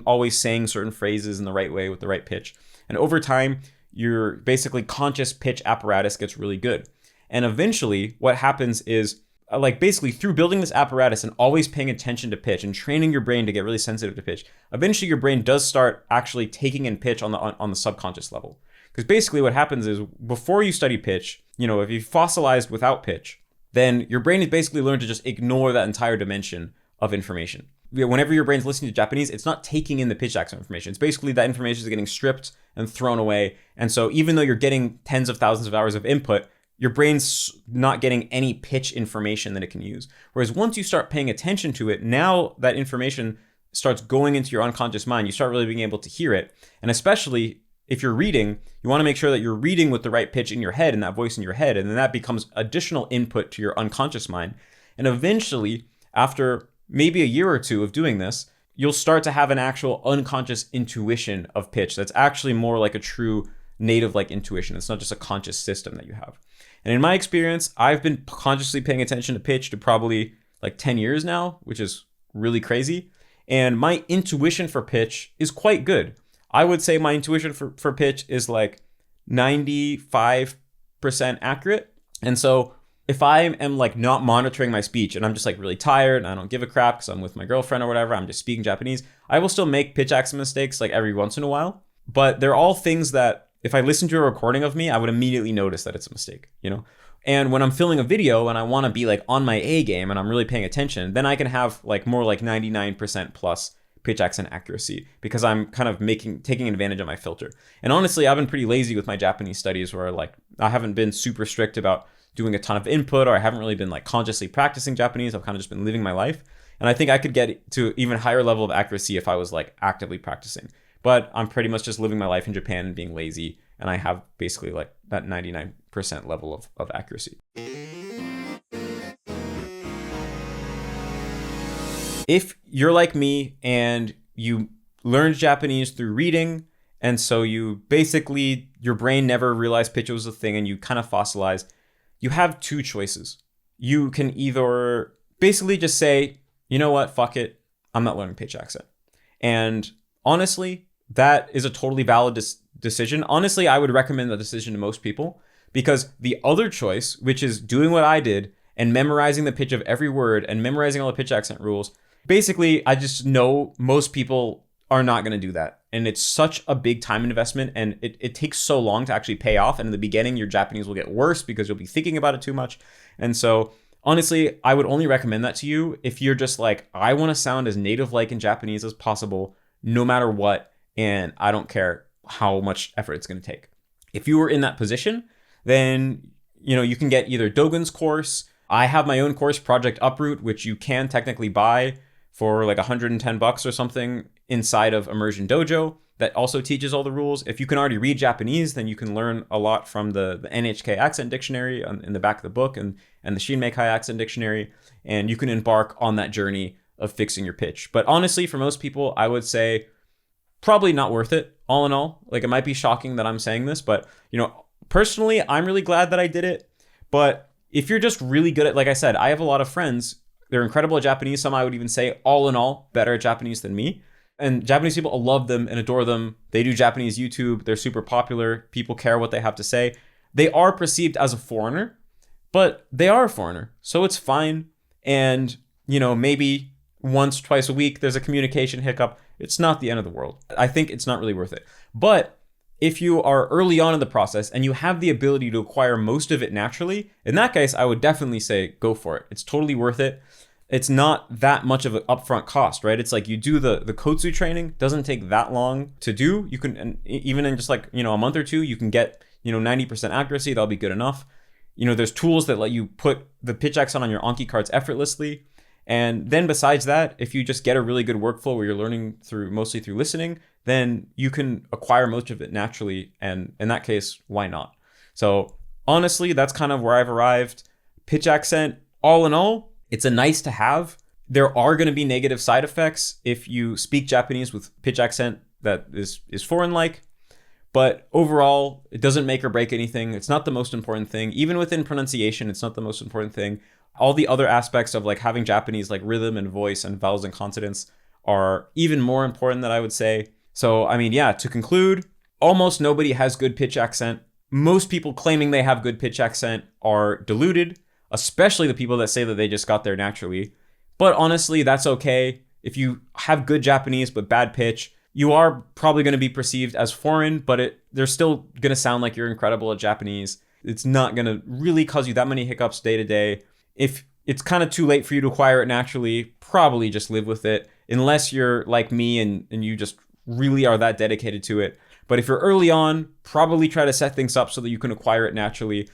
always saying certain phrases in the right way with the right pitch. And over time, your basically conscious pitch apparatus gets really good. And eventually what happens is, like basically through building this apparatus and always paying attention to pitch and training your brain to get really sensitive to pitch, eventually your brain does start actually taking in pitch on the subconscious level. Because basically what happens is, before you study pitch, if you fossilized without pitch, then your brain has basically learned to just ignore that entire dimension of information. Whenever your brain's listening to Japanese, it's not taking in the pitch accent information. It's basically that information is getting stripped and thrown away. And so even though you're getting tens of thousands of hours of input, your brain's not getting any pitch information that it can use. Whereas once you start paying attention to it, now that information starts going into your unconscious mind, you start really being able to hear it. And especially if you're reading, you want to make sure that you're reading with the right pitch in your head and that voice in your head. And then that becomes additional input to your unconscious mind. And eventually, after maybe a year or two of doing this, you'll start to have an actual unconscious intuition of pitch that's actually more like a true native-like intuition. It's not just a conscious system that you have. And in my experience, I've been consciously paying attention to pitch to probably like 10 years now, which is really crazy. And my intuition for pitch is quite good. I would say my intuition for pitch is like 95% accurate. And so if I am like not monitoring my speech and I'm just like really tired and I don't give a crap because I'm with my girlfriend or whatever, I'm just speaking Japanese, I will still make pitch accent mistakes like every once in a while. But they're all things that if I listen to a recording of me, I would immediately notice that it's a mistake, And when I'm filming a video and I want to be like on my A game and I'm really paying attention, then I can have like more like 99% plus pitch accent accuracy because I'm kind of taking advantage of my filter. And honestly, I've been pretty lazy with my Japanese studies where like I haven't been super strict about doing a ton of input, or I haven't really been like consciously practicing Japanese. I've kind of just been living my life. And I think I could get to even higher level of accuracy if I was like actively practicing. But I'm pretty much just living my life in Japan and being lazy. And I have basically like that 99% level of accuracy. If you're like me and you learned Japanese through reading, and so you basically, your brain never realized pitch was a thing and you kind of fossilized, you have two choices. You can either basically just say, you know what, fuck it, I'm not learning pitch accent. And honestly, that is a totally valid decision. Honestly, I would recommend that decision to most people, because the other choice, which is doing what I did and memorizing the pitch of every word and memorizing all the pitch accent rules, basically, I just know most people are not going to do that. And it's such a big time investment, and it takes so long to actually pay off. And in the beginning, your Japanese will get worse because you'll be thinking about it too much. And so honestly, I would only recommend that to you if you're just like, I want to sound as native-like in Japanese as possible, no matter what, and I don't care how much effort it's going to take. If you were in that position, then you can get either Dogen's course. I have my own course, Project Uproot, which you can technically buy for like $110 or something inside of Immersion Dojo, that also teaches all the rules. If you can already read Japanese, then you can learn a lot from the NHK Accent Dictionary in the back of the book, and the Shinmeikai Accent Dictionary, and you can embark on that journey of fixing your pitch. But honestly, for most people, I would say probably not worth it, all in all. Like, it might be shocking that I'm saying this, but personally, I'm really glad that I did it. But if you're just really good at, like I said, I have a lot of friends, they're incredible at Japanese. Some I would even say, all in all, better at Japanese than me. And Japanese people love them and adore them. They do Japanese YouTube. They're super popular. People care what they have to say. They are perceived as a foreigner, but they are a foreigner, so it's fine. And, maybe once, twice a week, there's a communication hiccup. It's not the end of the world. I think it's not really worth it. But if you are early on in the process and you have the ability to acquire most of it naturally, in that case, I would definitely say go for it. It's totally worth it. It's not that much of an upfront cost, right? It's like you do the Kotsu training, doesn't take that long to do. You can, and even in just like, a month or two, you can get, 90% accuracy. That'll be good enough. There's tools that let you put the pitch accent on your Anki cards effortlessly. And then besides that, if you just get a really good workflow where you're learning mostly through listening, then you can acquire most of it naturally. And in that case, why not? So honestly, that's kind of where I've arrived. Pitch accent, all in all, it's a nice to have. There are going to be negative side effects if you speak Japanese with pitch accent that is foreign-like. But overall, it doesn't make or break anything. It's not the most important thing. Even within pronunciation, it's not the most important thing. All the other aspects of like having Japanese, like rhythm and voice and vowels and consonants, are even more important than I would say. So, to conclude, almost nobody has good pitch accent. Most people claiming they have good pitch accent are deluded, especially the people that say that they just got there naturally. But honestly, that's okay. If you have good Japanese but bad pitch, you are probably going to be perceived as foreign, but they're still going to sound like you're incredible at Japanese. It's not going to really cause you that many hiccups day to day. If it's kind of too late for you to acquire it naturally, probably just live with it, unless you're like me and you just really are that dedicated to it. But if you're early on, probably try to set things up so that you can acquire it naturally.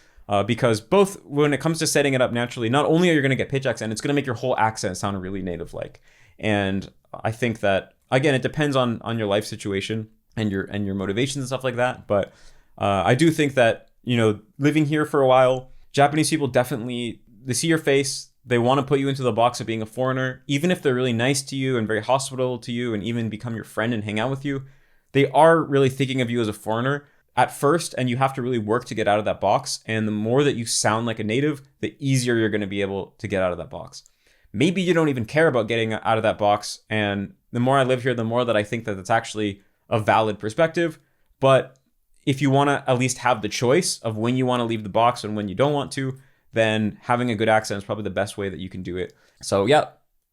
Because both when it comes to setting it up naturally, not only are you going to get pitch accent, it's going to make your whole accent sound really native-like. And I think that, again, it depends on your life situation and your motivations and stuff like that. But I do think that, living here for a while, Japanese people definitely, they see your face, they want to put you into the box of being a foreigner. Even if they're really nice to you and very hospitable to you and even become your friend and hang out with you, they are really thinking of you as a foreigner at first, and you have to really work to get out of that box. And the more that you sound like a native, the easier you're going to be able to get out of that box. Maybe you don't even care about getting out of that box. And the more I live here, the more that I think that it's actually a valid perspective. But if you want to at least have the choice of when you want to leave the box and when you don't want to, then having a good accent is probably the best way that you can do it. So yeah,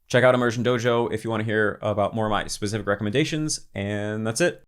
check out Immersion Dojo if you want to hear about more of my specific recommendations. And that's it.